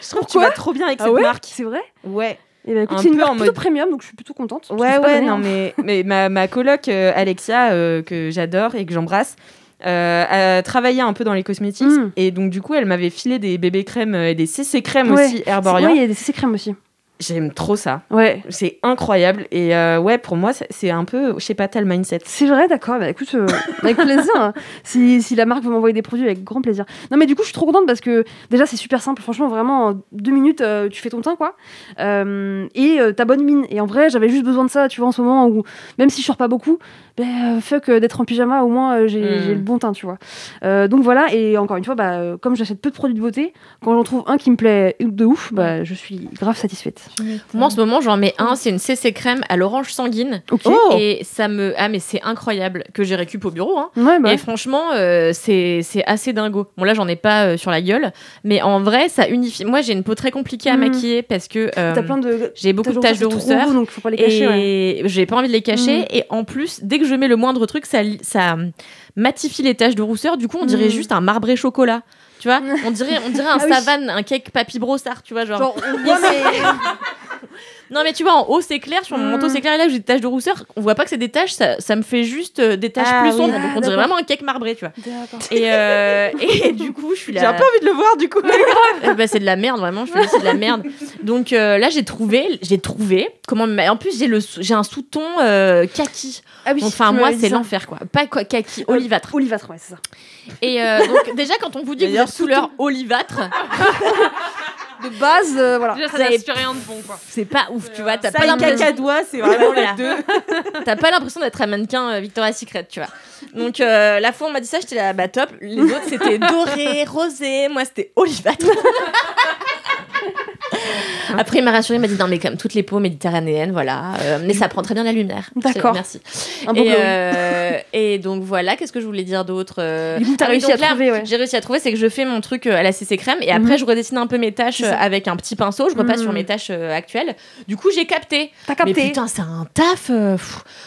Je trouve que tu vas trop bien avec cette marque. C'est vrai. Ouais. Et écoute, c'est une marque plutôt premium, donc je suis plutôt contente. Mais ma coloc Alexia, que j'adore et que j'embrasse, a travaillé un peu dans les cosmétiques. Et donc, du coup, elle m'avait filé des bébés crèmes et des CC crèmes aussi Herborian. Oui, il y a des CC crèmes aussi. J'aime trop ça. Ouais. C'est incroyable. Et pour moi, c'est un peu, je sais pas, t'as le mindset. C'est vrai, d'accord. Écoute, avec plaisir. Hein. Si la marque veut m'envoyer des produits, avec grand plaisir. Non, mais du coup, je suis trop contente parce que déjà, c'est super simple. Franchement, vraiment, en 2 minutes, tu fais ton teint, quoi. Et t'as bonne mine. Et en vrai, j'avais juste besoin de ça, tu vois, en ce moment où, même si je sors pas beaucoup, fuck d'être en pyjama, au moins, j'ai le bon teint, tu vois. Donc voilà. Et encore une fois, comme j'achète peu de produits de beauté, quand j'en trouve un qui me plaît de ouf, je suis grave satisfaite. Moi en ce moment j'en mets un, c'est une CC crème à l'orange sanguine. Okay. Et ça me mais c'est incroyable que j'ai récup au bureau hein. Ouais, et franchement c'est assez dingo. Bon là j'en ai pas sur la gueule mais en vrai ça unifie. Moi j'ai une peau très compliquée à maquiller parce que j'ai beaucoup de taches de rousseur donc faut pas les cacher, et j'ai pas envie de les cacher et en plus dès que je mets le moindre truc ça matifie les taches de rousseur, du coup on dirait juste un marbré chocolat. Tu vois, on dirait un savane, un cake papy brossard, tu vois, genre on voit non mais tu vois en haut c'est clair, sur mon manteau c'est clair et là j'ai des taches de rousseur, on voit pas que c'est des taches, ça me fait juste des taches plus sombres, donc on dirait vraiment un cake marbré, tu vois. Et du coup je suis là. J'ai un peu envie de le voir du coup. C'est de la merde vraiment, je te dis c'est de la merde. Donc là j'ai trouvé comment en plus j'ai un sous-ton kaki. Ah oui, enfin moi c'est l'enfer quoi. Pas kaki, olivâtre. Olivâtre ouais, c'est ça. Et donc déjà quand on vous dit que vous êtes couleur olivâtre de base voilà. Déjà ça n'inspire rien de bon quoi. C'est pas ouf, tu vois, t'as ça pas l'impression cacadois, c'est vraiment les deux. T'as pas l'impression d'être un mannequin Victoria's Secret, tu vois. Donc la fois on m'a dit ça, j'étais là bah top, les autres c'était doré, rosé, moi c'était olivâtre. Après il m'a rassuré, il m'a dit non mais comme toutes les peaux méditerranéennes voilà, mais ça prend très bien la lumière. D'accord. Merci. Un bon et donc voilà, qu'est-ce que je voulais dire d'autre Du coup t'as réussi à trouver J'ai réussi à trouver, c'est que je fais mon truc à la CC crème et après je redessine un peu mes tâches avec un petit pinceau, je repasse sur mes tâches actuelles. Du coup j'ai capté. T'as capté. Mais putain c'est un taf.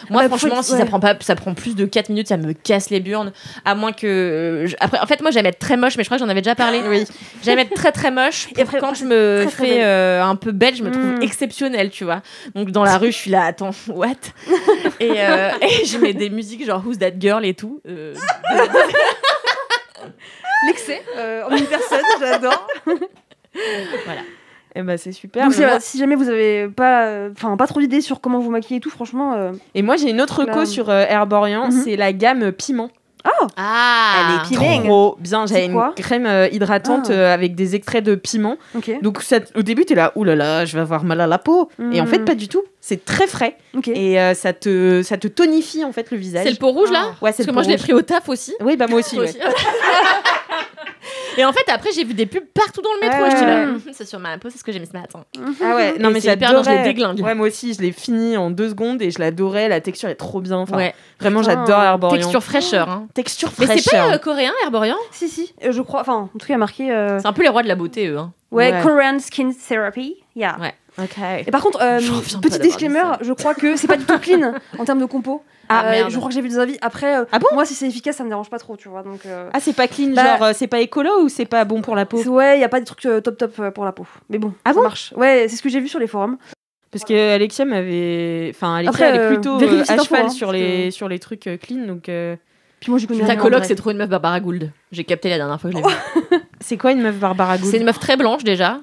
Moi franchement si ça prend plus de 4 minutes ça me casse les burnes, à moins que après en fait moi j'aime être très moche mais je crois que j'en avais déjà parlé. Oui. J'aime être très très moche et après quand je me fais un peu belle je me trouve exceptionnelle, tu vois. Donc dans la rue je suis là attends what et je mets des musiques genre Who's That Girl et tout. L'excès en une personne, j'adore. Voilà. Et c'est super. Donc si jamais vous avez pas trop d'idées sur comment vous maquiller et tout, franchement. Et moi j'ai une autre reco sur Herborian, c'est la gamme piment. Oh elle est trop bien. J'avais une crème hydratante avec des extraits de piment. Okay. Donc au début t'es là oulala je vais avoir mal à la peau et en fait pas du tout, c'est très frais et ça te tonifie en fait le visage. C'est le pot rouge là ouais, c'est parce que moi je l'ai pris au taf aussi. Oui moi aussi. Et en fait après j'ai vu des pubs partout dans le métro et j'étais là c'est sur ma peau, c'est ce que j'ai mis ce matin. Ah ouais non mais j'adorais, je l'ai déglingue. Ouais moi aussi je l'ai fini en 2 secondes et je l'adorais, la texture est trop bien, vraiment j'adore Herborian. Texture fraîcheur texture fraîcheur. Mais c'est pas coréen Herborian? Si je crois, en tout cas marqué c'est un peu les rois de la beauté eux ouais. Korean Skin Therapy. Yeah. Ouais. Ok. Et par contre, Je reviens pas petit d'avoir disclaimer, dit ça. je crois que c'est pas du tout clean en termes de compo. Merde. Je crois que j'ai vu des avis. Après, Ah bon moi, si c'est efficace, ça me dérange pas trop, tu vois. Donc, Ah, c'est pas clean, Bah- genre c'est pas écolo ou c'est pas bon pour la peau? ouais, il y a pas des trucs top pour la peau. Mais bon, Ah ça bon marche. Ouais, c'est ce que j'ai vu sur les forums. Parce que Alexia m'avait. Enfin, Alexia, Après, elle est plutôt vérifie à cette info, cheval hein, sur, parce les, que- sur les trucs clean. Donc, Puis moi, j'y connais Ta rien, en coloc, vrai. c'est trop une meuf Barbara Gould. J'ai capté la dernière fois que je l'ai vue. c'est quoi une meuf Barbara Gould? C'est une meuf très blanche déjà.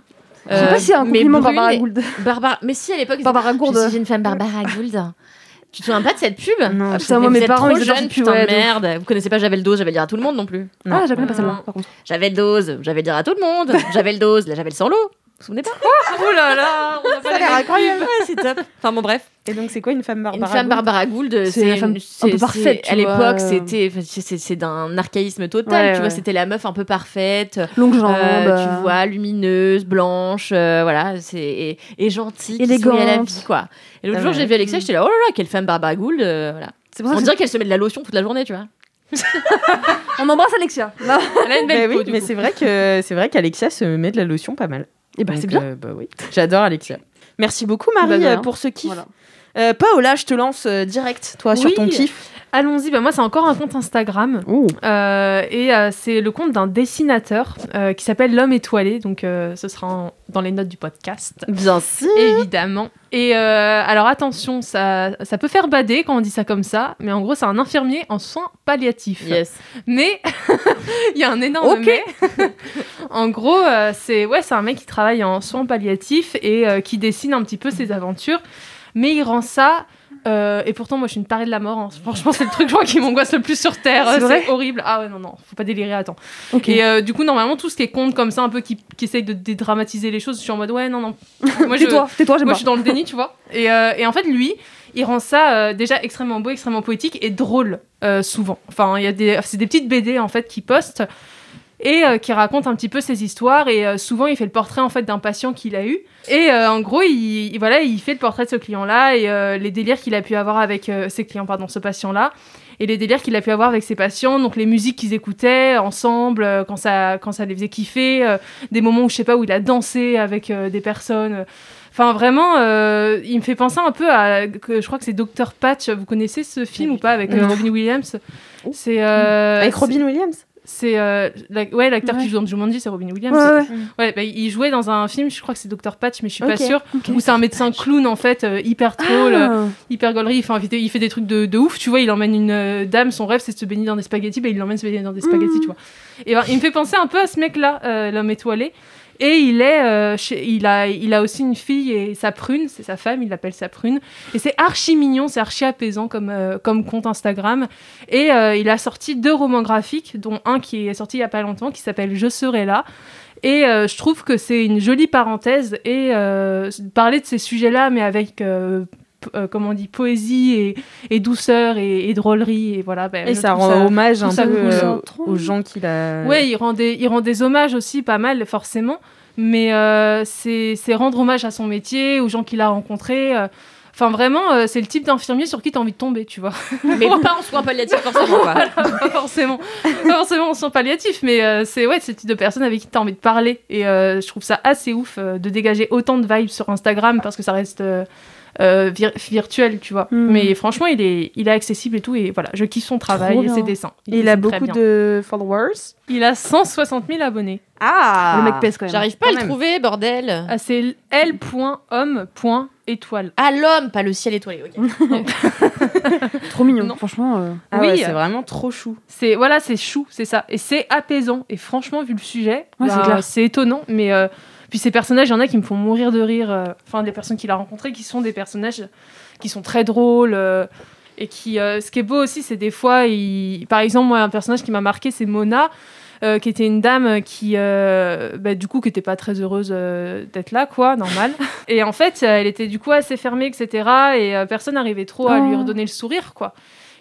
Je sais pas si c'est un mais compliment brune Barbara et- Gould. Mais si à l'époque. Barbara Gourde. Je suis une femme Barbara Gould. Tu te souviens pas de cette pub? Non, Ah, putain, moi, vous mes êtes parents, trop ils adorent jeunes, cette pub, putain ouais, de de ouf. merde. Vous connaissez pas J'avais le dose, j'avais le dire à tout le monde non plus. Non. Ah, j'avais pas Non. celle-là, par contre. J'avais le dose, j'avais le dire à tout le monde. J'avais le dose, là j'avais le sans l'eau. Vous vous souvenez pas? Oh là là, on a pas Ça a l'air les- incroyable. Ouais, c'est top. Enfin bon, bref. Et donc, c'est quoi une femme Barbara Une femme Gould? Barbara Gould, C'est la femme un peu parfaite, À tu vois. l'époque, c'est d'un archaïsme total. Ouais, tu vois, ouais. c'était la meuf un peu parfaite, Longue jambe. tu vois, lumineuse, blanche, voilà, et gentille, qui sourit à la Élégante. vie, quoi. Et l'autre Ah jour, ouais. j'ai vu Alexia, j'étais là, oh là là, quelle femme Barbara Gould, voilà. C'est pour On ça que dirait qu'elle se met de la lotion toute la journée, tu vois. on embrasse Alexia. Non. Elle a une belle Bah peau, oui, du mais coup. c'est vrai qu'Alexia se met de la lotion pas mal. Et bah, Donc, c'est bien. bah oui, j'adore Alexia. Merci beaucoup Marie Bah, de rien. pour ce kiff. Voilà. Paola, je te lance direct, toi, sur Oui. ton kiff. Allons-y, bah moi c'est encore un compte Instagram. Ouh. C'est le compte d'un dessinateur qui s'appelle L'Homme Étoilé, donc ce sera dans les notes du podcast, Bien sûr. évidemment. Et alors attention, ça peut faire bader quand on dit ça comme ça, mais en gros c'est un infirmier en soins palliatifs. Yes. Mais il y a un énorme Ok. mais. En gros, c'est un mec qui travaille en soins palliatifs et qui dessine un petit peu ses aventures, mais il rend ça. Et pourtant, moi, je suis une tarée de la mort. Hein. Franchement, c'est le truc je crois, qui m'angoisse le plus sur Terre. C'est vrai C'est horrible. Ah ouais, non, faut pas délirer, attends. Ok. Et du coup, normalement, tout ce qui est conte comme ça, un peu qui essaye de dédramatiser les choses, je suis en mode ouais, non. Moi, Tais-toi, j'aime moi, pas. je suis dans le déni, tu vois. Et en fait, lui, il rend ça déjà extrêmement beau, extrêmement poétique et drôle, souvent. Enfin, c'est des petites BD, en fait, qu'il poste et qui raconte un petit peu ses histoires. Et souvent, il fait le portrait, en fait, d'un patient qu'il a eu. Et en gros, il fait le portrait de ce client-là et les délires qu'il a pu avoir avec ce patient-là. Et les délires qu'il a pu avoir avec ses patients, donc les musiques qu'ils écoutaient ensemble, quand ça les faisait kiffer, des moments où, je sais pas, où il a dansé avec des personnes. Enfin, vraiment, il me fait penser un peu je crois que c'est Dr. Patch. Vous connaissez ce film ou pas, avec Robin Williams? C'est Avec Robin Williams. C'est l'acteur qui joue dans Jumanji, c'est Robin Williams. Ouais. Bah, il jouait dans un film, je crois que c'est Dr. Patch, mais je suis Ok. pas sûre, où c'est un médecin clown en fait, hyper troll, hyper gaulerie. Enfin, il fait des trucs de ouf, tu vois. Il emmène une dame, son rêve c'est de se baigner dans des spaghettis, bah, il l'emmène se baigner dans des spaghettis, tu vois. Et ben, il me fait penser un peu à ce mec-là, l'homme étoilé. Et il a aussi une fille et sa prune, c'est sa femme, il l'appelle sa prune. Et c'est archi mignon, c'est archi apaisant comme compte Instagram. Et il a sorti 2 romans graphiques, dont un qui est sorti il y a pas longtemps, qui s'appelle Je serai là. Et je trouve que c'est une jolie parenthèse et parler de ces sujets-là, mais avec comment on dit, poésie et douceur et drôlerie et voilà. Et ça rend hommage un ça peu cool. aux gens qu'il a. Ouais, il rend des hommages aussi, pas mal forcément, mais c'est rendre hommage à son métier, aux gens qu'il a rencontrés. Enfin, vraiment, c'est le type d'infirmier sur qui t'as envie de tomber, tu vois. Mais pas en soins palliatifs, forcément, quoi. Pas forcément en soins palliatifs, mais c'est le type de personne avec qui t'as envie de parler. Et je trouve ça assez ouf de dégager autant de vibes sur Instagram, parce que ça reste virtuel, tu vois. Mais franchement, il est accessible et tout, et voilà, je kiffe son travail et ses dessins. Il a dessine très beaucoup bien. de followers. Il a 160 000 abonnés. Ah, Le mec pèse quand même. J'arrive pas à Quand le même. trouver, bordel. Ah, c'est l.homme.étoile. Ah, l'homme, pas le ciel étoilé, ok. Trop mignon, Non. franchement. Ah Oui, ouais, c'est vraiment trop chou. C'est chou, c'est ça. Et c'est apaisant. Et franchement, vu le sujet, Ouais, c'est clair. c'est étonnant. Mais puis ces personnages, il y en a qui me font mourir de rire. Enfin, des personnes qu'il a rencontrées qui sont des personnages qui sont très drôles. Et qui, ce qui est beau aussi, c'est des fois, par exemple, moi, un personnage qui m'a marqué, c'est Mona, qui était une dame qui, du coup, qui était pas très heureuse d'être là, quoi, normal. Et en fait, elle était du coup assez fermée, etc. Et personne n'arrivait trop à lui redonner le sourire, quoi.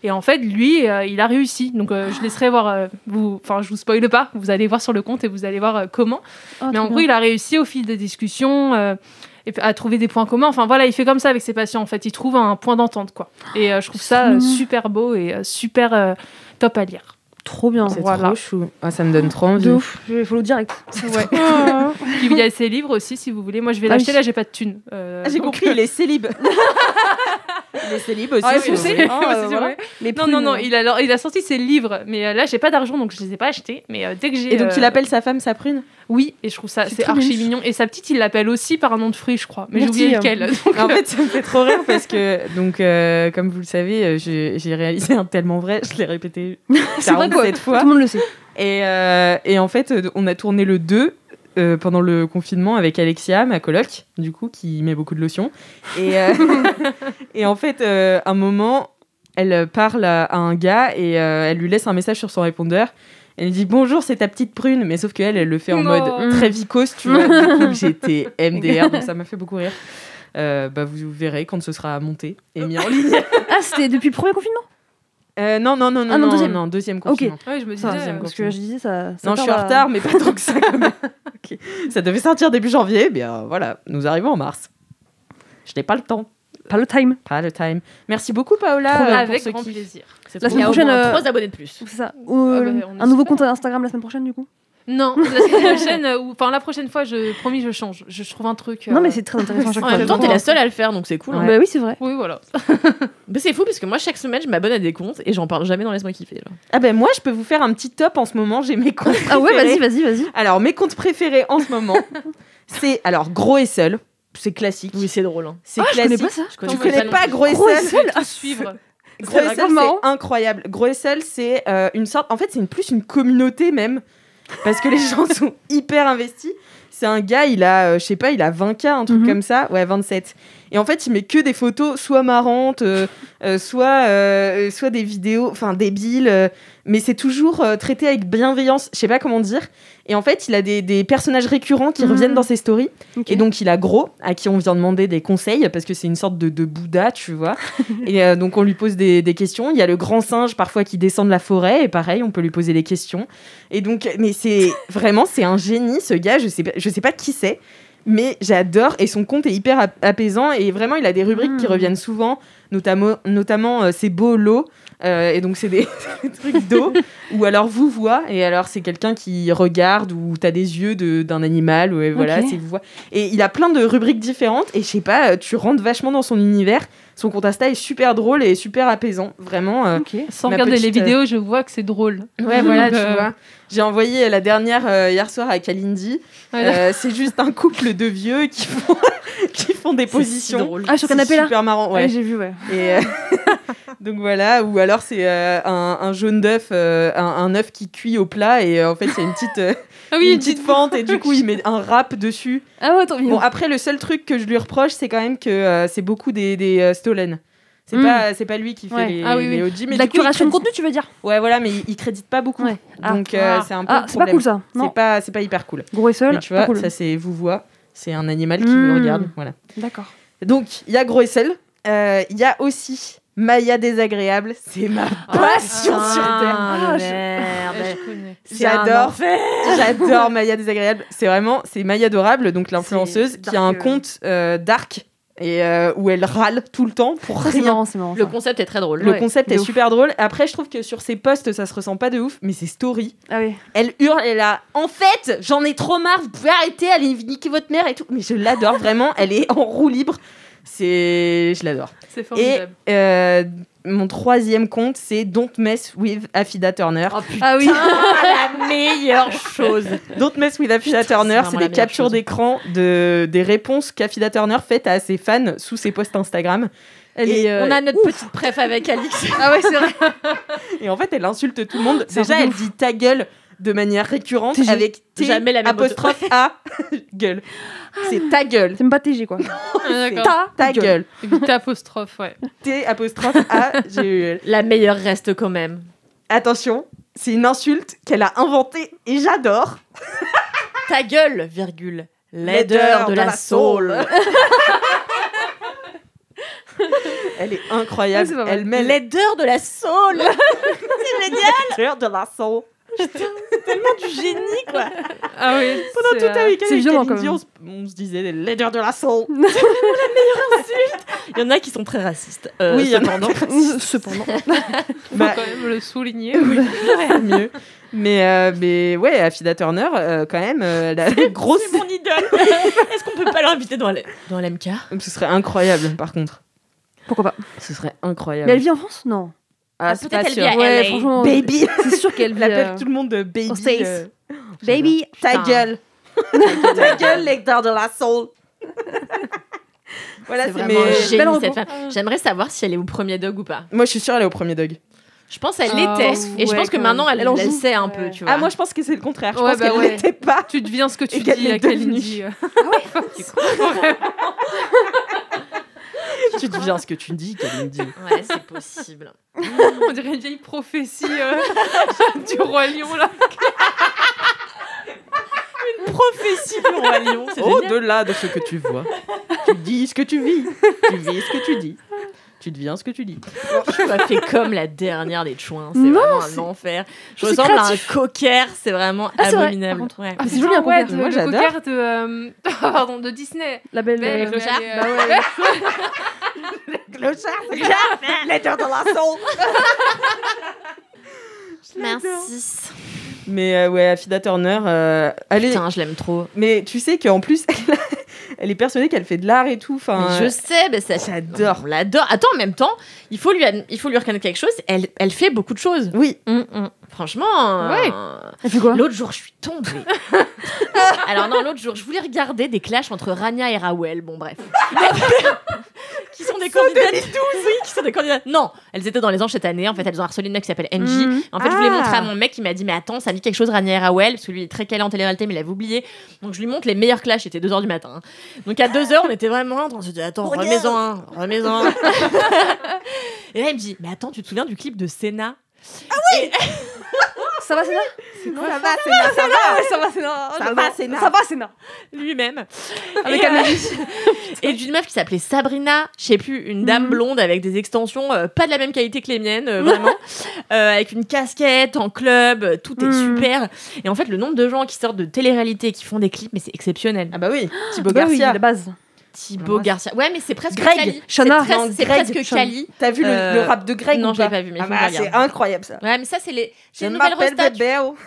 Et en fait, lui, il a réussi. Donc, je laisserai voir. Je vous spoile pas. Vous allez voir sur le compte et vous allez voir comment. Mais en gros, il a réussi au fil des discussions et à trouver des points communs. Enfin, voilà, il fait comme ça avec ses patients. En fait, il trouve un point d'entente, quoi. Et je trouve ça super beau et super top à lire. Trop bien. C'est Voilà. trop chou. Ah, ça me donne trop envie. De ouf. Je vais follow direct. Ouais. Puis il y a ses livres aussi, si vous voulez. Moi, je vais Ah l'acheter. oui. Là, j'ai pas de thunes. J'ai compris, il est célib. Il est célib aussi. Ah, si vous vous savez, voulez. ouais. Les Non, non, non, il a sorti ses livres, mais là j'ai pas d'argent donc je les ai pas achetés. Mais dès que j'ai. Et donc il appelle sa femme sa prune. Oui, et je trouve ça C'est c'est trop archi mignon. mignon. Et sa petite, il l'appelle aussi par un nom de fruit, je crois. Mais j'ai Merci, oublié lequel. Donc, En fait, ça me fait trop rire parce que, donc, comme vous le savez, j'ai réalisé un tellement vrai, je l'ai répété C'est vrai, quoi. 47 fois. Tout le monde le sait. Et en fait, on a tourné le 2 pendant le confinement avec Alexia, ma coloc, du coup, qui met beaucoup de lotion. Et en fait, un moment, elle parle à un gars et elle lui laisse un message sur son répondeur. Elle lui dit bonjour, c'est ta petite prune, mais sauf qu'elle le fait en Non. mode très vicose, tu vois. Du coup, j'étais MDR, donc ça m'a fait beaucoup rire. Vous verrez quand ce sera monté et mis en ligne. Ah, c'était depuis le premier confinement? Non, deuxième confinement. ouais, je me disais. Ça, Deuxième parce que je disais ça. Non, je suis en retard, mais pas tant que ça quand même. Ok. Ça devait sortir début janvier, bien voilà, nous arrivons en mars. Je n'ai pas le temps. Pas le time. Pas le time. Merci beaucoup, Paola. Trop bien, pour avec ce grand kiff. plaisir. C'est La trop Il y a semaine au bien. prochaine, moins 3 abonnés de plus. C'est ça. bah, on Un nouveau espère. compte Instagram la semaine prochaine, du coup. Non, la semaine prochaine, la prochaine fois, promis, je change. Je trouve un truc. Non, mais c'est très intéressant à chaque En fois. même temps, t'es la seule à le faire, donc c'est cool. hein. Bah oui, c'est vrai. Oui, voilà. Mais c'est fou parce que moi, chaque semaine, je m'abonne à des comptes et j'en parle jamais dans Laisse-moi kiffer. Genre. Ah ben moi, je peux vous faire un petit top en ce moment. J'ai mes comptes Ah ouais, préférés. vas-y. Alors, mes comptes préférés en ce moment, c'est alors Gros et Seul. C'est classique. Oui, c'est drôle. Hein. C'est Je connais classique. pas ça. Je Tu connais connais pas Gros et Gros et Seul Seul À suivre. Gros et C'est Seul, marrant. c'est incroyable. Gros et Seul, c'est une sorte. En fait, c'est plus une communauté même. Parce que les gens sont hyper investis. C'est un gars, il a, je sais pas, il a 20K, un truc comme ça. Ouais, 27. Et en fait, il met que des photos soit marrantes, soit des vidéos, enfin débiles. Mais c'est toujours traité avec bienveillance. Je sais pas comment dire. Et en fait, il a des personnages récurrents qui reviennent dans ses stories. Ok. Et donc, il a Gros, à qui on vient demander des conseils, parce que c'est une sorte de Bouddha, tu vois. Et donc, on lui pose des questions. Il y a le grand singe, parfois, qui descend de la forêt. Et pareil, on peut lui poser des questions. Et donc, mais c'est un génie, ce gars. Je sais pas qui c'est, mais j'adore. Et son compte est hyper apaisant. Et vraiment, il a des rubriques qui reviennent souvent, notamment c'est beau l'eau. Et donc, c'est des trucs d'eau. Ou alors, vous voit. Et alors, c'est quelqu'un qui regarde, ou t'as des yeux d'un animal. Ou voilà, Ok. c'est vous voit. Et il a plein de rubriques différentes. Et je sais pas, tu rentres vachement dans son univers. Son compte Insta est super drôle et super apaisant. Vraiment. Ok. Sans Ma regarder les petite, vidéos, je vois que c'est drôle. Ouais, voilà, Donc, tu vois. J'ai envoyé la dernière hier soir à Kalindi. Voilà. C'est juste un couple de vieux qui font des positions. drôle. Ah, sur C'est canapé là. super marrant, Ouais, ouais. j'ai vu, ouais. Et donc voilà, ou alors c'est un jaune d'œuf, un œuf qui cuit au plat et en fait il y a une petite, Ah oui, une petite fente et du coup il met un rap dessus. Ah ouais, trop Bon mignon. après le seul truc que je lui reproche c'est quand même que c'est beaucoup des Stolen. C'est pas lui qui fait Ouais. les, Ah oui, les oui. OG, mais De la du coup, il curation de crédite- contenu, tu veux dire? Ouais voilà, mais il crédite pas beaucoup. Ouais. Ah. Donc c'est un peu Ah, le c'est pas problème. cool ça. Non. C'est pas hyper cool. Gros et seul. Mais tu vois, pas cool. ça c'est vous voit, c'est un animal qui vous regarde, voilà. D'accord. Donc il y a Gros et Seul, il y a aussi Maya désagréable, c'est ma passion sur terre. Ah, merde. je connais. J'adore Maya désagréable. C'est Maya adorable, donc l'influenceuse C'est qui a un dark, compte dark et où elle râle tout le temps pour Ça, c'est rien. marrant, c'est marrant. Le ça. concept est très drôle. Le Ouais, concept de est ouf. super drôle. Après, je trouve que sur ses posts, ça se ressent pas de ouf, mais ses stories, Ah oui. elle hurle, elle a en fait, j'en ai trop marre, vous pouvez arrêter, allez niquer votre mère et tout. Mais je l'adore vraiment, elle est en roue libre. Je l'adore. C'est Et formidable. mon troisième compte, c'est Don't Mess with Affida Turner. Oh putain, Ah oui. la meilleure chose. Don't Mess with Affida Turner, c'est c'est vraiment la des meilleure captures chose. d'écran des réponses qu'Affida Turner fait à ses fans sous ses posts Instagram. On a notre petite préf avec Alix. Ah ouais, c'est vrai. Et en fait, elle insulte tout le monde. C'est Déjà, un truc elle de dit ta gueule de manière récurrente TG. avec T Jamais la même apostrophe A gueule. C'est ta gueule. C'est même pas TG quoi. Ah, d'accord. Ta gueule. Et puis t'es apostrophe, ouais. T apostrophe A G E L. La meilleure reste quand même. Attention, c'est une insulte qu'elle a inventée et j'adore. Ta gueule, virgule. Laideur de la soul. Elle est incroyable. Ouais, c'est pas mal. Elle met Laideur de la soul. laideur de la soul. Tellement du génie, quoi. Ah oui. Pendant tout un week-end c'est avec violent, Kalindi, quand on se disait les laideurs de la soul. Il y en a qui sont très racistes. Oui, il y en a cependant. Cependant. Faut Bah, quand même le souligner. ouais, mieux. Mais ouais, Affida Turner, quand même, la grosse. C'est mon idole. Est-ce qu'on peut pas l'inviter dans l'MK? Ce serait incroyable, par contre. Pourquoi pas? Ce serait incroyable. Mais elle vit en France? Non. Ah, peut-être c'est pas elle sûr. vit à Ouais, LA. franchement. Baby. C'est sûr qu'elle vit. Elle appelle tout le monde de baby. aux States. Oh, Baby. ta Putain. gueule. Ta gueule, lecteur de la soul. Voilà, C'est c'est vraiment un mes... génie, Belle cette rencontre. femme. J'aimerais savoir si elle est au premier dog ou pas. Moi, je suis sûre elle est au premier dog. Je pense qu'elle Ah, l'était. ouais, Et je pense que quand maintenant, même. elle Elle en elle joue. sait un Ouais. peu, tu vois. Ah, moi, je pense que c'est le contraire. Je Ouais, pense bah qu'elle ouais. n'était pas. Tu deviens ce que tu Et qu'elle dis est à Kalindi. Tu deviens ce que tu dis, Kalindi. Ouais, c'est possible. On dirait une vieille prophétie du roi lion là. Prophétie du roi lion, c'est génial. Au-delà de ce que tu vois, tu dis ce que tu vis. Tu vis ce que tu dis. Tu deviens ce que tu dis. Tu m'as fait comme la dernière des chouins. C'est Non, vraiment un c'est- enfer. Je c'est ressemble créatif. à un cocker. C'est vraiment Ah, c'est vrai, abominable. par contre. Ouais. Ah, c'est joli un ouais, cocker. Moi, le j'adore. cocker de pardon, de Disney. La belle. Belle, clochard. mais, Bah ouais. Laideur de la soul. Merci. Mais ouais, Affida Turner, elle est... Putain, je l'aime trop. Mais tu sais qu'en plus, elle est persuadée qu'elle fait de l'art et tout. Enfin, Mais je sais, mais ça, j'adore. On l'adore. Attends, en même temps, il faut lui reconnaître quelque chose. Elle fait beaucoup de choses. Oui. Franchement. Ouais. Elle fait quoi? L'autre jour, je suis tombée. Alors non, l'autre jour, je voulais regarder des clashs entre Rania et Rawel. Bon, bref. Qui sont des candidates. Oui, qui sont des candidates. Non, elles étaient dans les anges cette année. En fait, elles ont harcelé une mec qui s'appelle Angie. Mhm. En fait, je voulais montrer à mon mec qui m'a dit, mais attends, ça me dit quelque chose, Rania et Rawel, parce que lui il est très calé en télé-réalité, mais il avait oublié. Donc je lui montre les meilleurs clashs. C'était 2h du matin. Donc à 2h, on était vraiment en train de se dire, attends, remets-en un, remets-en un. Et là, il me dit, mais attends, tu te souviens du clip de Senna? Ça va, Sénat? Ça va, Sénat, ça va. Ouais, ça va, Sénat. Ça va, Sénat. Ça va, Sénat. Lui-même. Avec Et, Amélie. et d'une meuf qui s'appelait Sabrina, je sais plus, une dame blonde avec des extensions pas de la même qualité que les miennes, vraiment, avec une casquette en club, tout est super. Et en fait, le nombre de gens qui sortent de télé-réalité et qui font des clips, mais c'est exceptionnel. Ah bah oui, Thibaut Bah oui, Garcia. la base. Thibaut Garcia. Ouais, mais c'est presque Greg, Cali. Shana. C'est Non, presque, c'est Greg, presque Shana. Cali. T'as vu le rap de Greg Non, ou je l'ai pas pas vu, mais il Ah faut bah, que je c'est regarde. incroyable ça. Ouais, mais ça, c'est Je une nouvelle m'appelle restat. Bébéo.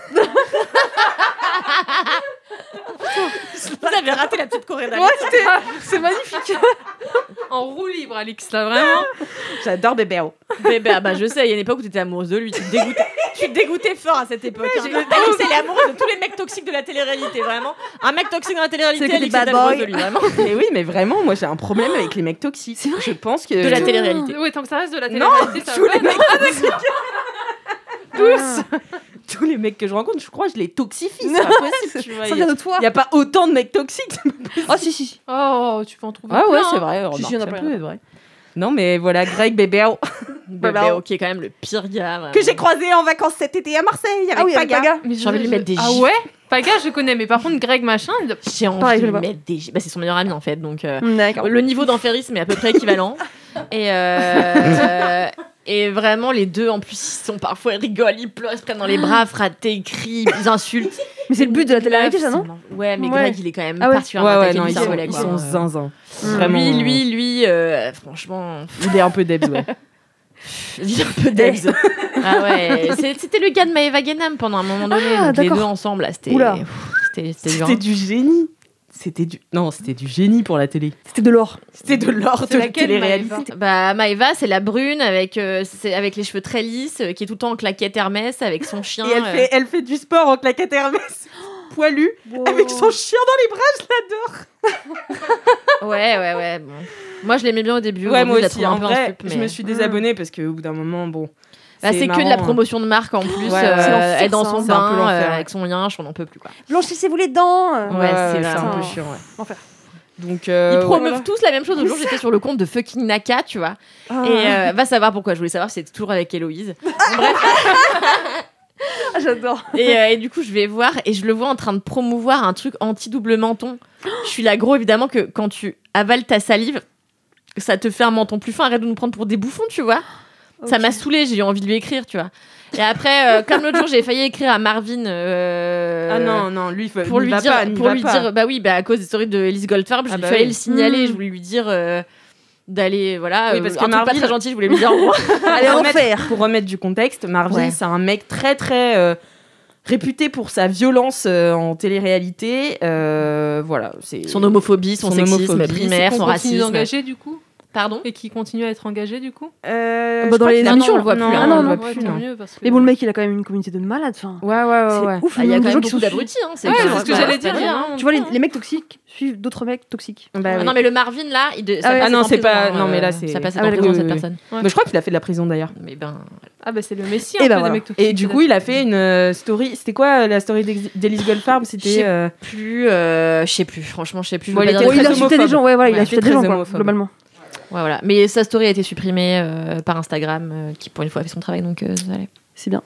Vous avez raté la petite choré Ouais, c'est magnifique. En roue libre, Alix, là, vraiment. J'adore Bébéo. Bébé, ah bah je sais, il y a une époque où t'étais amoureuse de lui, tu te dégoûtais fort à cette époque. Hein. Alix, elle est amoureuse de tous les mecs toxiques de la télé-réalité, vraiment. Un mec toxique dans la télé-réalité, C'est que Alix des est bad amoureuse boys. de lui, vraiment. Mais oui, mais vraiment, moi j'ai un problème avec les mecs toxiques. Je pense que. De la télé-réalité. Oui, tant que ça reste de la Non, télé-réalité, ça tous va. les mecs toxiques. Tous. Tous les mecs que je rencontre, je crois que je les toxifie. C'est pas possible, tu vois. Ça vient de toi. Il n'y a pas autant de mecs toxiques. Ah, si. Oh, tu peux en trouver Ah ouais, plein, c'est hein. vrai. Si, Remarque, si, y en a ça plein, peut y en a être vrai. Non, mais voilà, Greg Bébéo. Bébé, qui est quand même le pire gars. Vraiment. Que j'ai croisé en vacances cet été à Marseille avec Ah oui, avec Paga. Paga. Mais J'ai envie de lui mettre des Ah gifs. ouais Paga, je connais, mais par contre, Greg machin. J'ai envie Pareil, de je lui le vois. mettre des gifs. Bah, c'est son meilleur ami en fait, donc D'accord. le niveau d'enferisme est à peu près équivalent. Et vraiment, les deux, en plus, ils sont parfois, ils rigolent, ils pleurent, ils se prennent dans les bras, fratés, ils crient, ils insultent. Mais c'est le but de la télé-réalité, ça, non? Ouais, mais Ouais. Greg, il est quand même Ah ouais. particulièrement attaqué non, du ils cervelet, quoi. sont zinzin. Mm. Vraiment. Lui, franchement, Il est un peu debs, ouais. il est un peu debs. Ah ouais, c'était le gars de Maëva Guénam pendant un moment donné. Ah, donc les d'accord. deux ensemble, là, c'était Oula. dur. C'était du génie. C'était du génie pour la télé. C'était de l'or. C'était de l'or de C'est la laquelle, télé-réalité. Maëva Bah, Maëva, c'est la brune avec les cheveux très lisses, qui est tout le temps en claquette Hermès avec son chien. Et elle fait du sport en claquette Hermès, poilue, avec son chien dans les bras, je l'adore. Ouais. Bon. Moi, je l'aimais bien au début. Ouais, Aujourd'hui, moi je la aussi. trouve un En peu vrai, insup, mais- je me suis désabonnée parce qu'au bout d'un moment, bon. Bah, c'est que de la marrant, hein. promotion de marque en plus. Ouais, c'est l'enfer, elle est dans ça, son hein. C'est un peu bain l'enfer. avec son yinche, on n'en peut plus quoi. Blanchissez-vous les dents. Ouais, c'est un vraiment- peu chiant, ouais. L'enfer. Donc, Ils promeuvent voilà. tous la même chose. L'autre jour, j'étais sur le compte de fucking Naka, tu vois. Et va savoir pourquoi. Je voulais savoir si c'était toujours avec Héloïse. Ah, j'adore. Et du coup, je vais voir et je le vois en train de promouvoir un truc anti-double menton. Je suis là, gros, évidemment, que quand tu avales ta salive, ça te fait un menton plus fin. Arrête de nous prendre pour des bouffons, tu vois. Ça m'a saoulée, j'ai eu envie de lui écrire, tu vois. Et après, comme l'autre jour, j'ai failli écrire à Marvin. Ah non, lui, pour lui dire, bah oui, bah à cause des stories de Elise Goldfarb, je suis allée le signaler, je voulais lui dire d'aller, voilà, oui, parce que un truc Marvin, pas très gentil, je voulais lui dire au revoir. Allez, pour remettre du contexte, Marvin, c'est un mec très très réputé pour sa violence en télé-réalité. Voilà, c'est son homophobie, son sexisme primaire, son racisme. Engagé du coup. Pardon. Et qui continue à être engagé du coup. Dans les émissions, on le voit plus. Non, on le voit Ouais, plus. tant Non. mieux, parce que- Mais bon, le mec, il a quand même une communauté de malades. Enfin, Ouais. c'est ouf. Il y a le nombre quand de même gens qui sont beaucoup d'abrutis. Hein, Ouais, c'est ce que j'allais dire. Tu vois, les mecs toxiques suivent d'autres mecs toxiques. Bah, oui. Non, mais le Marvin là, Ah non, c'est pas. Non, mais là, ça c'est. passe Ah en ouais, prison d'accord. cette Oui, personne. Ouais. Mais je crois qu'il a fait de la prison d'ailleurs. Mais ben. Ah bah c'est le messie Et un bah peu voilà. des mecs toxiques. Et du coup, il a fait une story. C'était quoi la story d'Elise Goldfarb? C'était. Je sais plus. Franchement, je sais plus. Je Bon, veux il pas était dire Il de a très conneries. insulté des gens, ouais, voilà, il Ouais, a insulté des très gens, quoi, homophobe. globalement. Ouais, voilà. Mais sa story a été supprimée par Instagram, qui pour une fois a fait son travail, donc ça allait. C'est bien.